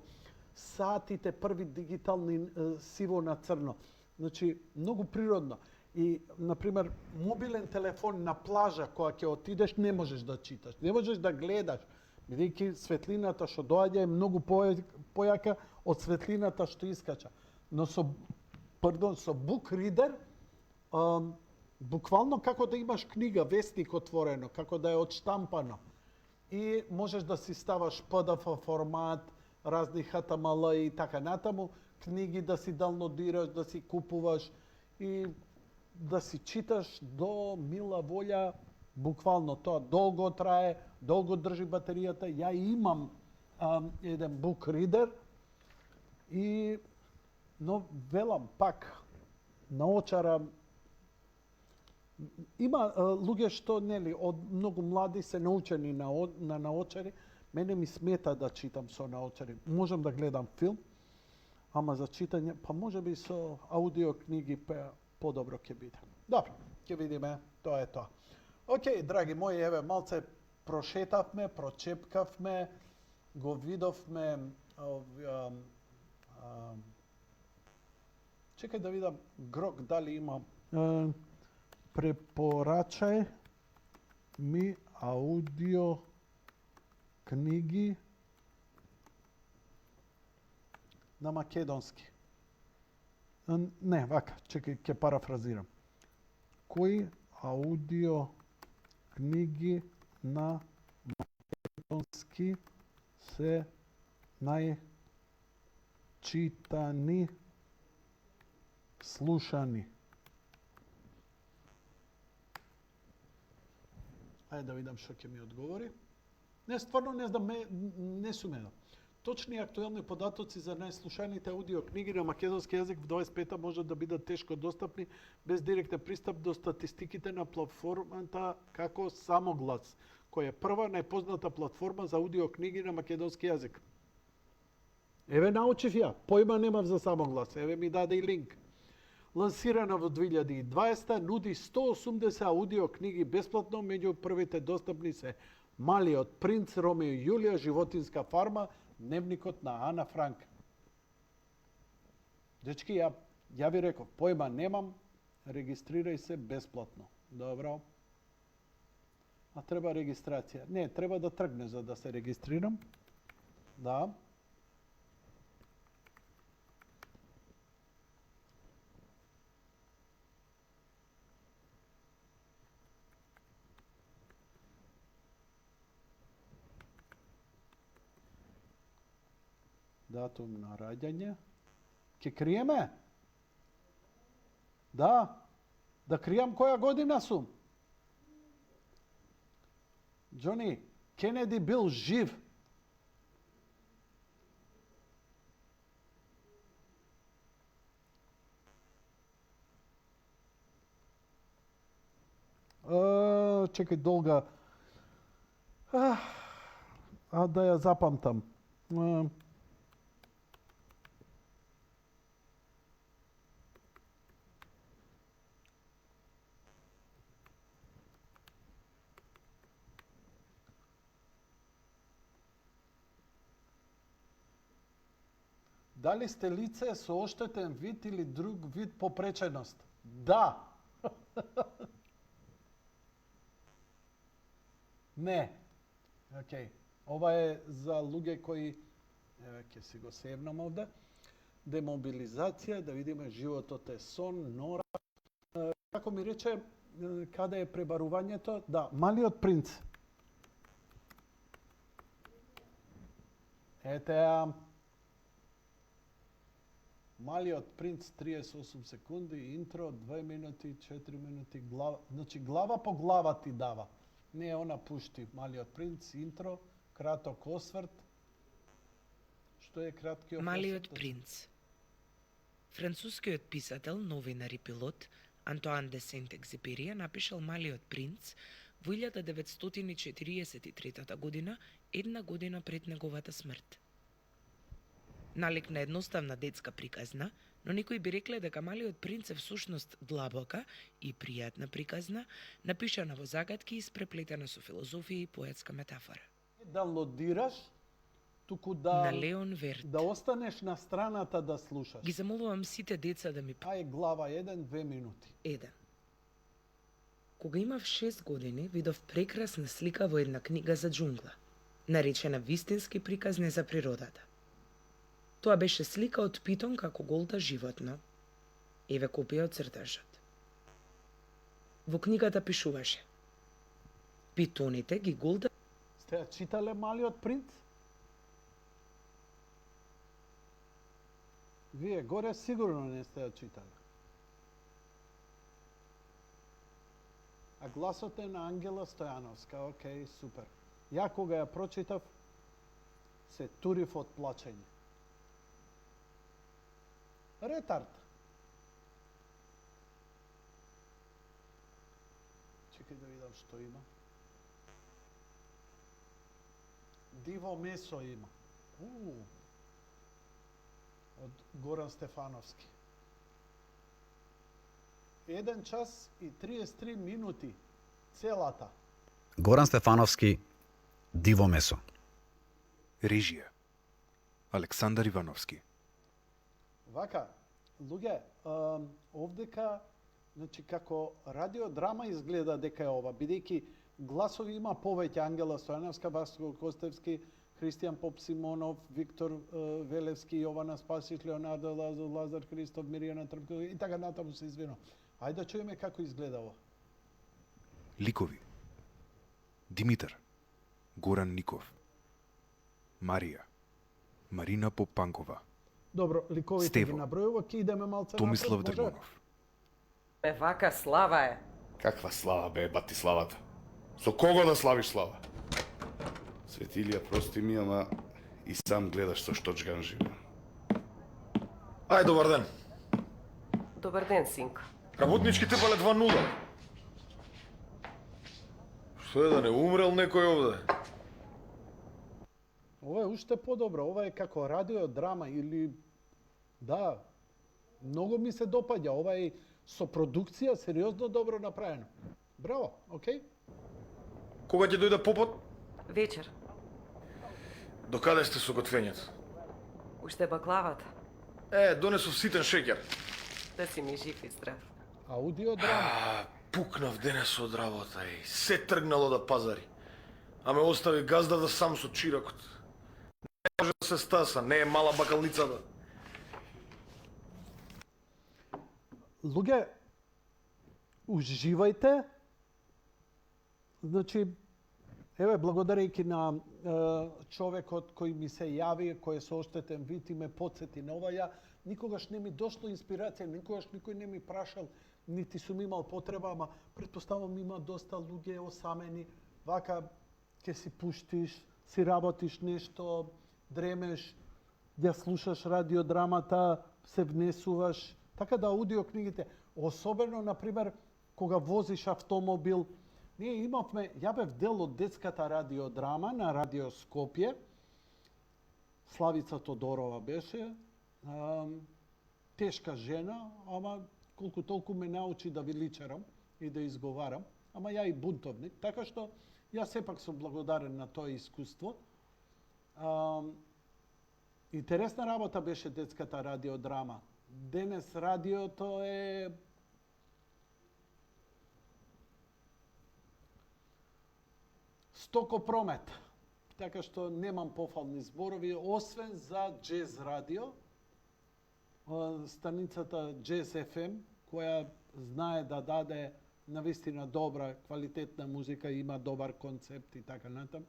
саатите први дигитални сиво на црно. Значи, многу природно. И, например, мобилен телефон на плажа, кога ќе отидеш, не можеш да читаш, не можеш да гледаш, бидејќи светлината што доаѓа е многу појака од светлината што искача. Но со Book Reader, буквално како да имаш книга, вестник отворено, како да е одштампано. И можеш да си ставаш PDF формат, разни HTML и така натаму, книги да си даунлодираш, да си купуваш и да си читаш до мила волја, буквално тоа долго трае, долго држи батеријата. Ја имам еден Book Reader и но велам пак наочара. Има луѓе што нели од многу млади се научени на наочари. Мене ми смета да читам со наочари. Можам да гледам филм, ама за читање, па може би со аудио книги, па подобро ќе биде. Добро, ќе видиме, тоа е тоа. Океј, драги мои, еве малце прошетавме, прочепкавме, го видовме чекај да видам Грок дали има препорачај ми аудио книги на македонски. Не, вака, чекај, ќе парафразирам. Кои аудио книги на македонски се најчитани, слушани? Ајде да видам што ќе ми одговори. Не, стварно не знам, не сум едно. Точни и актуелни податоци за најслушаните аудио книги на македонски јазик в 25-та може да бидат тешко достапни без директен пристап до статистиките на платформата како Самоглас, која е прва најпозната платформа за аудио книги на македонски јазик. Еве научив ја, појма немав за Самоглас, еве ми даде и линк. Лансирана во 2020, нуди 180 аудио книги бесплатно, меѓу првите достапни се Малиот принц, Ромео и Јулија, Животинска фарма, Дневникот на Ана Франк. Дечки, ја ви реков, појма немам, регистрирај се бесплатно. Добро. А треба регистрација. Не, треба да тргне за да се регистрирам. Да. Датум на раѓање. Ке криеме? Да. Да кријам која година сум? Џони, Кенеди бил жив. Чекај, долга. А да ја запамтам. Дали сте лице со оштетен вид или друг вид попреченост? Да. Не. Океј. Ова е за луѓе кои, еве ќе си го севнам овде, демобилизација, да видиме животот е сон, нора. Како ми рече, каде е пребарувањето? Да, Малиот принц. Ете, Малиот принц 38 секунди, интро 2 минути, 4 минути, глава, значи глава по глава ти дава. Не она пушти Малиот принц, интро, краток осврт. Што е краткиот Малиот осврт? принц. Францускиот писател, новинар и пилот Антоан де Сент-Екзепери напишал Малиот принц во 1943 година, една година пред неговата смрт. Налик на едноставна детска приказна, но некои би рекле дека Малиот принц е всушност длабока и пријатна приказна, напишана во загадки и испреплетена со филозофија и поетска метафора. Да лодираш, туку да На Леон Верт. да останеш на страната да слушаш. Ги замолувам сите деца да ми Ај глава 1, 2 минути. 1. Кога имав 6 години, видов прекрасна слика во една книга за џунгла, наречена Вистински приказни за природата. Тоа беше слика од питон како голта животно. Еве копија од цртажот. Во книгата пишуваше: питоните ги голта... Сте ја читале Малиот принц? Вие горе сигурно не сте ја читале. А гласот е на Ангела Стојановска. Океј, супер. Ја кога ја прочитав, се турив од плачење. Ретард. Чекај да видам што има. Диво месо има. Од Горан Стефановски. 1 час и 33 минути целата. Горан Стефановски, Диво месо. Режија Александар Ивановски. Вака, луѓе, овдека, значи како радиодрама изгледа дека е ова, бидејќи гласови има повеќе: Ангела Стојановска, Васко Костевски, Христијан Поп Симонов, Виктор Велевски, Јована Спасич, Леонардо Лазар Христов, Миријана Трпкова и така натаму се извинувам. Ајде да чуеме како изгледа ова. Ликови: Димитар, Горан Ников, Марија, Марина Попанкова, Добро, ликовите Стево, ги набројува, ќе идеме малце Томислав напред, може? Дргонов. Вака слава е. Каква слава бе, бати славата? Со кого да славиш слава? Светилија, прости ми, ама и сам гледаш со што джган живеам. Ај, добар ден. Добар ден, синко. Работничките пале 2-0. Што е, да не умрел некој овде? Ова е уште подобро, ова е како радиодрама или... Да, многу ми се допаѓа, ова е со продукција сериозно добро направено. Браво, окей? Кога ќе дојде попот? Вечер. До каде сте со готвењето? Уште баклавата. Донесов ситен шеќер. Да си ми жив и здрав. Аудиодрама. Пукнав денес од работа и се тргнало да пазари. А ме остави газда да сам со чиракот. Не може да се стаса, не е мала бакалницата. Луѓе, уживајте. Значи, еве, благодарејќи на човекот кој ми се јави, кој е со оштетен вид и ме подсети на ова, ја никогаш не ми дошло инспирација, никогаш никој не ми прашал, нити сум имал потреба, ама предпоставам има доста луѓе осамени, вака ќе си пуштиш, си работиш нешто, дремеш, ја слушаш радиодрамата, се внесуваш, така да аудиокнигите, особено, например, кога возиш автомобил, ние имавме, ја бев дел од детската радиодрама на Радио Скопје, Славица Тодорова беше, тешка жена, ама колку толку ме научи да величарам и да изговарам, ама ја и бунтовник, така што ја сепак сум благодарен на тоа искуство. Интересна работа беше детската радиодрама. Денес радиото е стокопромет, така што немам пофални зборови, освен за Джез радио, станицата Джез FM, која знае да даде навистина добра, квалитетна музика, има добар концепт и така натам.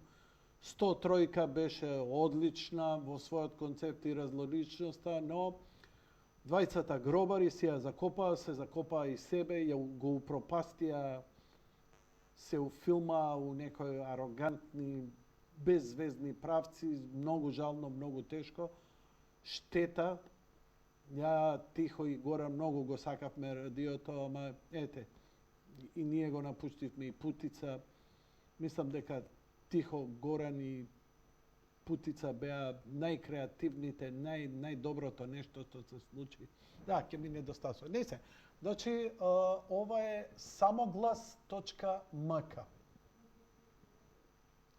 103 беше одлична во својот концепт и различноста, но двајцата гробари си ја закопаа, се закопаа и себе, ја го упропастија се уфилма у некои арогантни, беззвездни правци, многу жално, многу тешко. Штета, ја Тихо и Гора многу го сакавме радиото, ама ете, и ние го напуштивме и Путица. Мислам дека Тихо, Горан и Путица беа најкреативните, најдоброто нешто што се случи. Да, ќе ми недостасува. Не се. Значи, ова е samoglас.mk.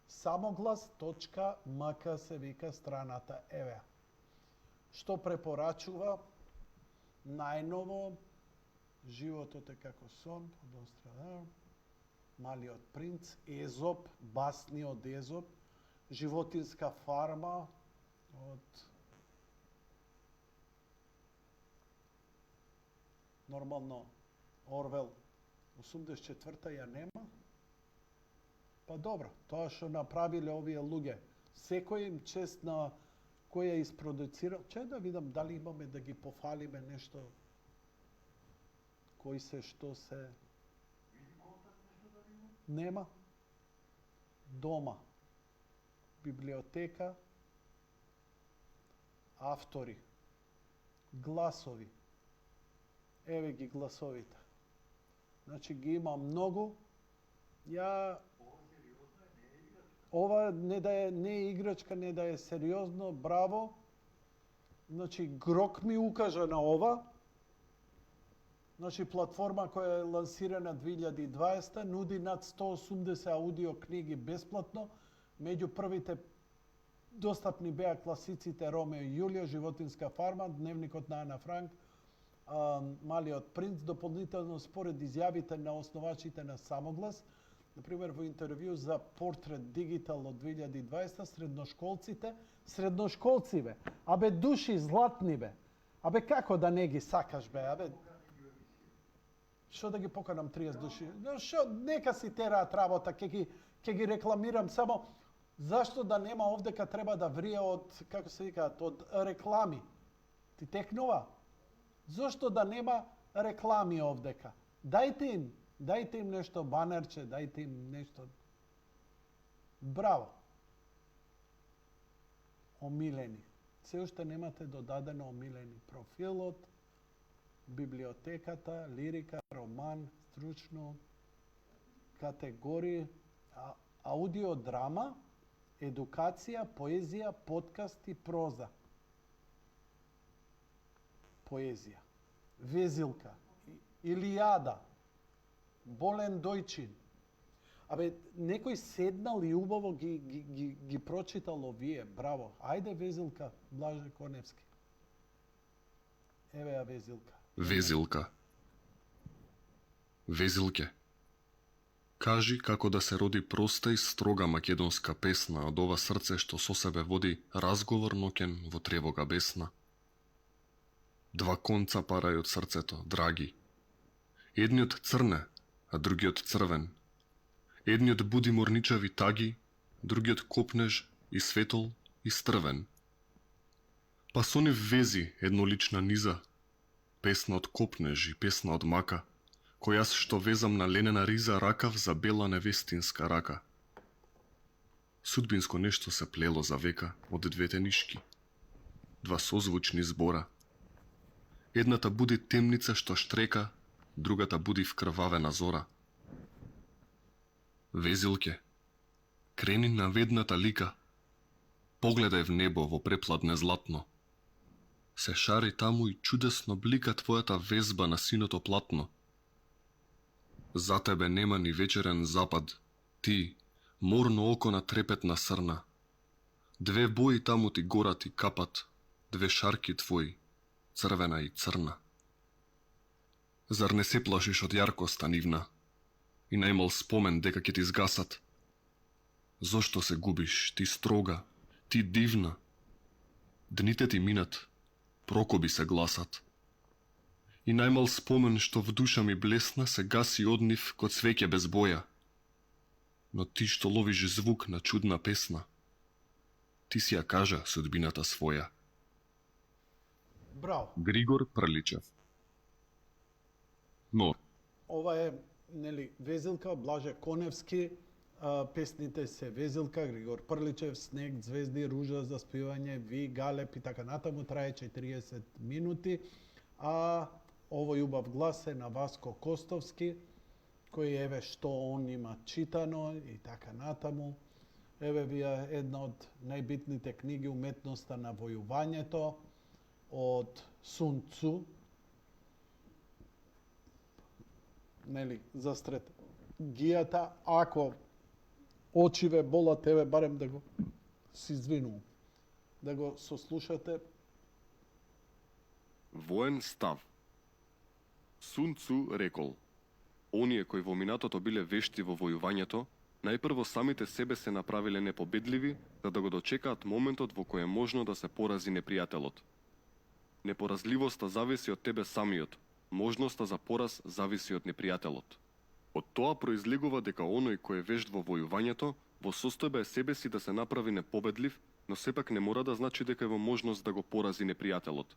Samoglас.mk се вика страната. Еве. Што препорачува најново Животот е како сон од Нострадамус, Малиот принц, Езоп, басни од Езоп, Животинска фарма од нормално Орвел 84-та ја нема. Па добро, тоа што направиле овие луѓе, секој им чест на кој ја isproducirал. Че да видам дали имаме да ги пофалиме нешто, кој се, што се... Нема. Дома. Библиотека. Автори. Гласови. Еве ги гласовите. Значи ги има многу. Ја... Ова не да е не е играчка, не да е сериозно, браво. Значи Грок ми укажа на ова. Значи, платформа која е лансирана 2020, нуди над 180 аудио книги бесплатно. Меѓу првите достапни беа класиците Ромео и Јулија, Животинска фарма, Дневникот на Ана Франк, Малиот принц, дополнително според изјавите на основачите на Самоглас, например во интервју за Портрет Дигитал од 2020, средношколци бе, абе души златни бе, абе како да не ги сакаш бе, абе, што да ги поканам 30 души, шо, нека си тераат работа, ќе ги рекламирам, само зашто да нема овдека треба да врие од, како се викаат, од реклами, ти текнува? Зошто да нема реклами овдека? Дајте им нешто банерче, дајте им нешто. Браво. Омилени. Се уште немате додадено омилени профилот, библиотеката, лирика, роман, стручно, категории, аудиодрама, едукација, поезија, подкаст и проза. Поезија. Везилка. Илијада. Болен Дојчин. Абе, некој седнал и убаво ги прочитал овие. Браво. Ајде, Везилка, Блаже Коневски. Еве ја Везилка. Везилка. Везилке. Кажи како да се роди проста и строга македонска песна од ова срце што со себе води разговор ноќен во тревога бесна. Два конца парај од срцето, драги. Едниот црне, а другиот црвен. Едниот буди морничави таги, другиот копнеж и светол и стрвен. Па со нив вези еднолична низа, песна од копнеж и песна од мака, којас што везам на ленена риза ракав за бела невестинска рака. Судбинско нешто се плело за века од двете нишки. Два созвучни збора. Едната буди темница што штрека, другата буди вкрвавена зора. Везилке, крени на ведната лика, погледај в небо во препладне златно. Се шари таму и чудесно блика твојата везба на синото платно. За тебе нема ни вечерен запад, ти, морно око на трепетна срна. Две бои таму ти горат и капат, две шарки твои, црвена и црна. Зар не се плашиш од јаркоста нивна и најмал спомен дека ќе ти згасат? Зошто се губиш, ти строга, ти дивна? Дните ти минат, прокоби се гласат. И најмал спомен што в душа ми блесна се гаси од нив ко цвеќе без боја. Но ти што ловиш звук на чудна песна, ти си ја кажа судбината своја. Браво. Григор Прличев. Но ова е, нели, Везилка, Блаже Коневски, песните се Везилка, Григор Прличев, Снег, Звезди, Ружа за спивање, Ви, Галеп и така натаму, трае 40 минути, а овој убав глас е на Васко Костовски, кој еве што он има читано и така натаму. Еве ви е една од најбитните книги Уметноста на војувањето од Сун Цу. Нели, за стратегијата, ако очиве болат, еве барем да го си извинувам, да го сослушате. воен став. Сун Цу рекол: оние кои во минатото биле вешти во војувањето, најпрво самите себе се направиле непобедливи, за да го дочекаат моментот во кој е можно да се порази непријателот. Непоразливоста зависи од тебе самиот, можноста за пораз зависи од непријателот. Од тоа произлегува дека оној кој е вешт во војувањето, во состојба е себе си да се направи непобедлив, но сепак не мора да значи дека е во можност да го порази непријателот.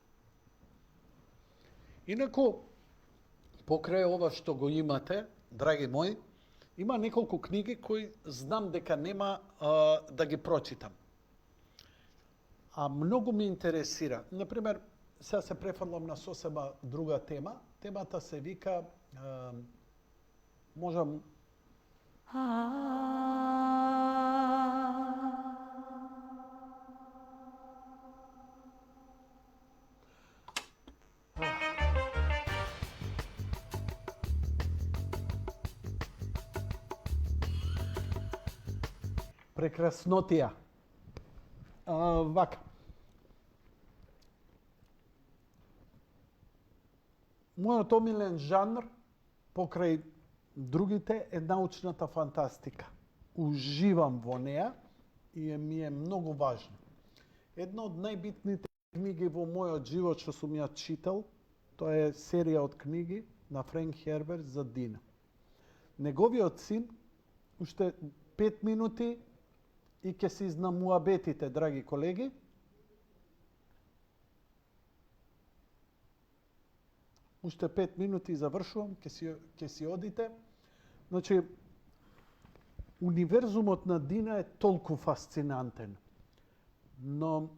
Инаку, покрај ова што го имате, драги мои, има неколку книги кои знам дека нема да ги прочитам. А многу ми интересира. Например, сега се префрлам на сосема друга тема. Темата се вика можам прекраснотија. Вака. Мојот омилен жанр, покрај другите, е научната фантастика. Уживам во неа и ми е многу важна. Една од најбитните книги во мојот живот што сум ја читал, тоа е серија од книги на Френк Херберт за Дина. Неговиот син, уште 5 минути и ќе се изнамуабетите, драги колеги. Уште 5 минути и завршувам, ќе си одите. Значи, универзумот на Дина е толку фасцинантен. Но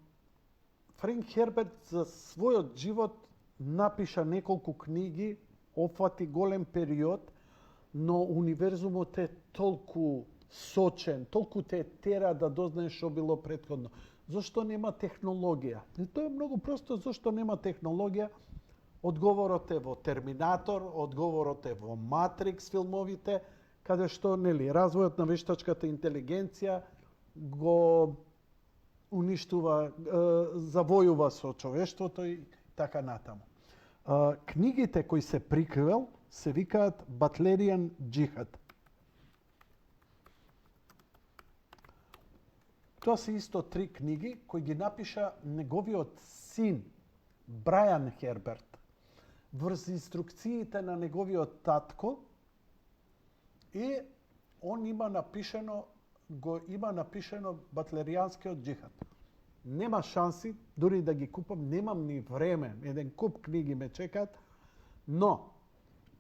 Френк Херберт за својот живот напиша неколку книги, опфати голем период, но универзумот е толку сочен, толку те тера да дознаеш што било претходно. Зошто нема технологија? И тоа е многу просто, зошто нема технологија? Одговорот е во Терминатор, одговорот е во Матрикс филмовите, каде што, нели, развојот на вештачката интелигенција го уништува, завојува со човештвото и така натаму. Книгите кои се прикривал се викаат Батлеријан джихад. Тоа се исто 3 книги кои ги напиша неговиот син Брајан Херберт врз инструкциите на неговиот татко, и он има напишено Батлеријанскиот джихад. Нема шанси дури да ги купам, немам ни време, еден куп книги ме чекаат, но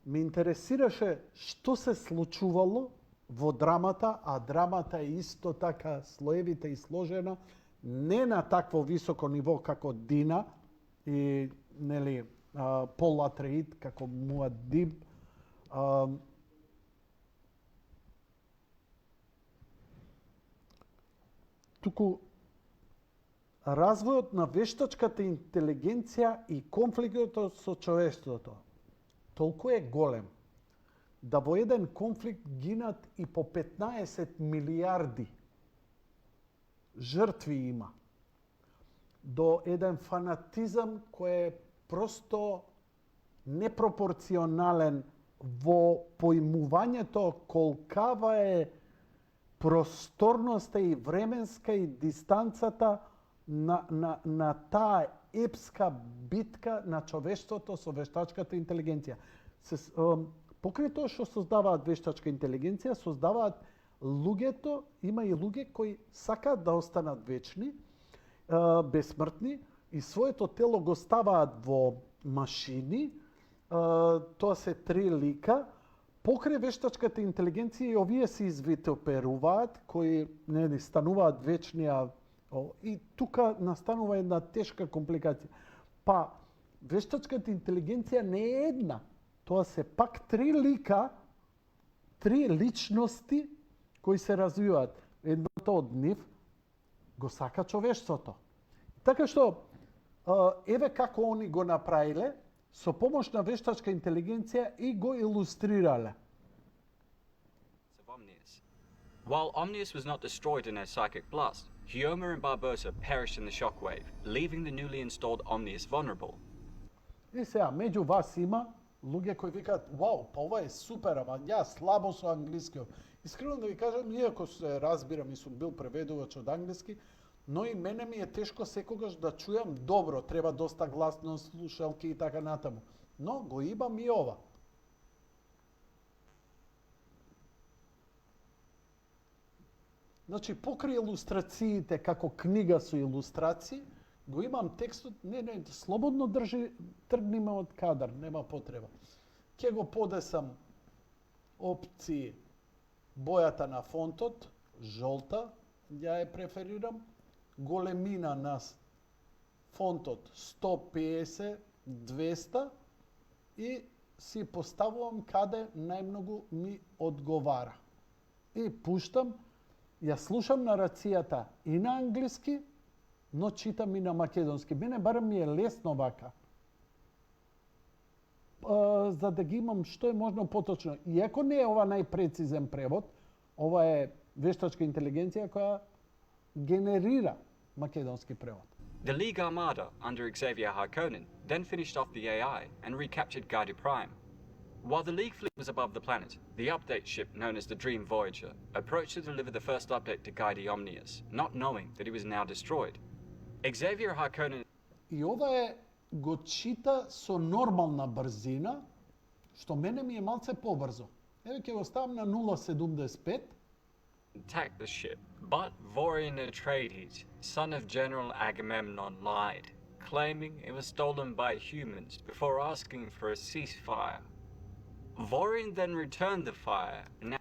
ме интересираше што се случувало во драмата, а драмата е исто така слоевита и сложена, не на такво високо ниво како Дина и, нели, Пол Атреид како Муаддиб. Туку развојот на вештачката интелигенција и конфликтот со човештвото толку е голем да во еден конфликт гинат и по 15 милиарди жртви има, до еден фанатизам кој е просто непропорционален во поимувањето колкава е просторноста и временска и дистанцата на таа епска битка на човештвото со вештачката интелигенција. Покрај тоа што создаваат вештачка интелигенција, создаваат луѓето, има и луѓе кои сакаат да останат вечни, бесмртни, и своето тело го ставаат во машини. Тоа се 3 лика. Покрај вештачката интелигенција и овие се извитоперуваат, кои не стануваат вечни, и тука настанува една тешка компликација. Па, вештачката интелигенција не е една. Тоа се пак 3 лика, 3 личности кои се развиваат. Едното од нив го сака човештвото. Така што, еве како они го направиле, со помош на вештачка интелигенција и го илустрирале. While Omnius was not destroyed in a psychic blast, Hyoma and Barbosa perished in the shockwave, leaving the newly installed Omnius vulnerable. И сега, меѓу вас има луѓе кои викаат, вау, па ова е супер, ама јас слабо со англискиот. Искрено да ви кажам, иако се разбирам и сум бил преведувач од англиски, но и мене ми е тешко секогаш да чујам добро, треба доста гласно слушалки и така натаму. Но го имам и ова. Значи, покрај илустрациите, како книга со илустрации, го имам текстот, не, слободно тргни ме од кадар, нема потреба. Ке го подесам опции бојата на фонтот, жолта, ја е преферирам, големина на фонтот 150, 200 и си поставувам каде најмногу ми одговара. И пуштам, ја слушам нарацијата и на англиски, но читам и на македонски. Мене барем ми е лесно вака. За да ги имам што е можно поточно. Иако не е ова најпрецизен превод, ова е вештачка интелигенција која генерира македонски превод. The League Armada under Xavier Harkonnen then finished off the AI and recaptured Gaidu Prime. While the League fleet was above the planet, the update ship known as the Dream Voyager approached to deliver the first update to Gaidu Omnius, not knowing that he was now destroyed. Xavier Harkonnen И ова го чита со нормална брзина, што мене ми е малце побрзо. Еве ќе го ставам на 0.75. attacked the ship, but Vorian Atreides, son of General Agamemnon, lied, claiming it was stolen by humans before asking for a ceasefire. Vorian then returned the fire, and now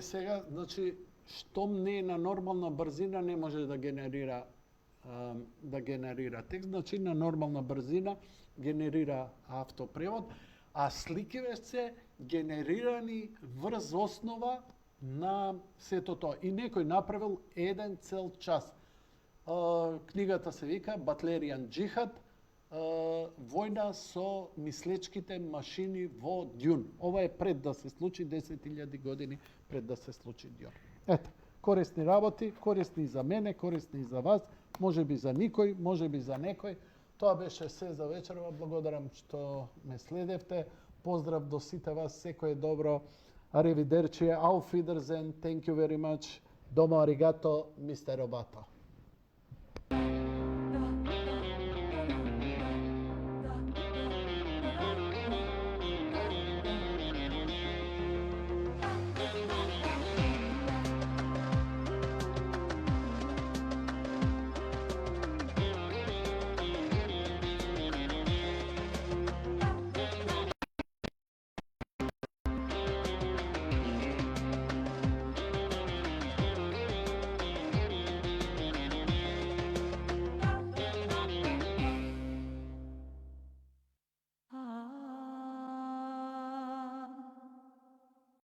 Сега, значи, штом не е на нормална брзина, не може да генерира текст, значи на нормална брзина генерира автопревод, а сликиве се генерирани врз основа на сето тоа. И некој направил еден цел час. Книгата се вика Батлеријан Джихад, војна со мислечките машини во Дјун. Ова е пред да се случи, 10.000 години пред да се случи Дјун. Ето, корисни работи, корисни за мене, корисни за вас, може би за никој, може би за некој. Тоа беше се за вечерва. Благодарам што ме следевте. Поздрав до сите вас, секој е добро. Arrivederci, auf Wiedersehen, thank you very much. Domo arigato, Mr. Robato.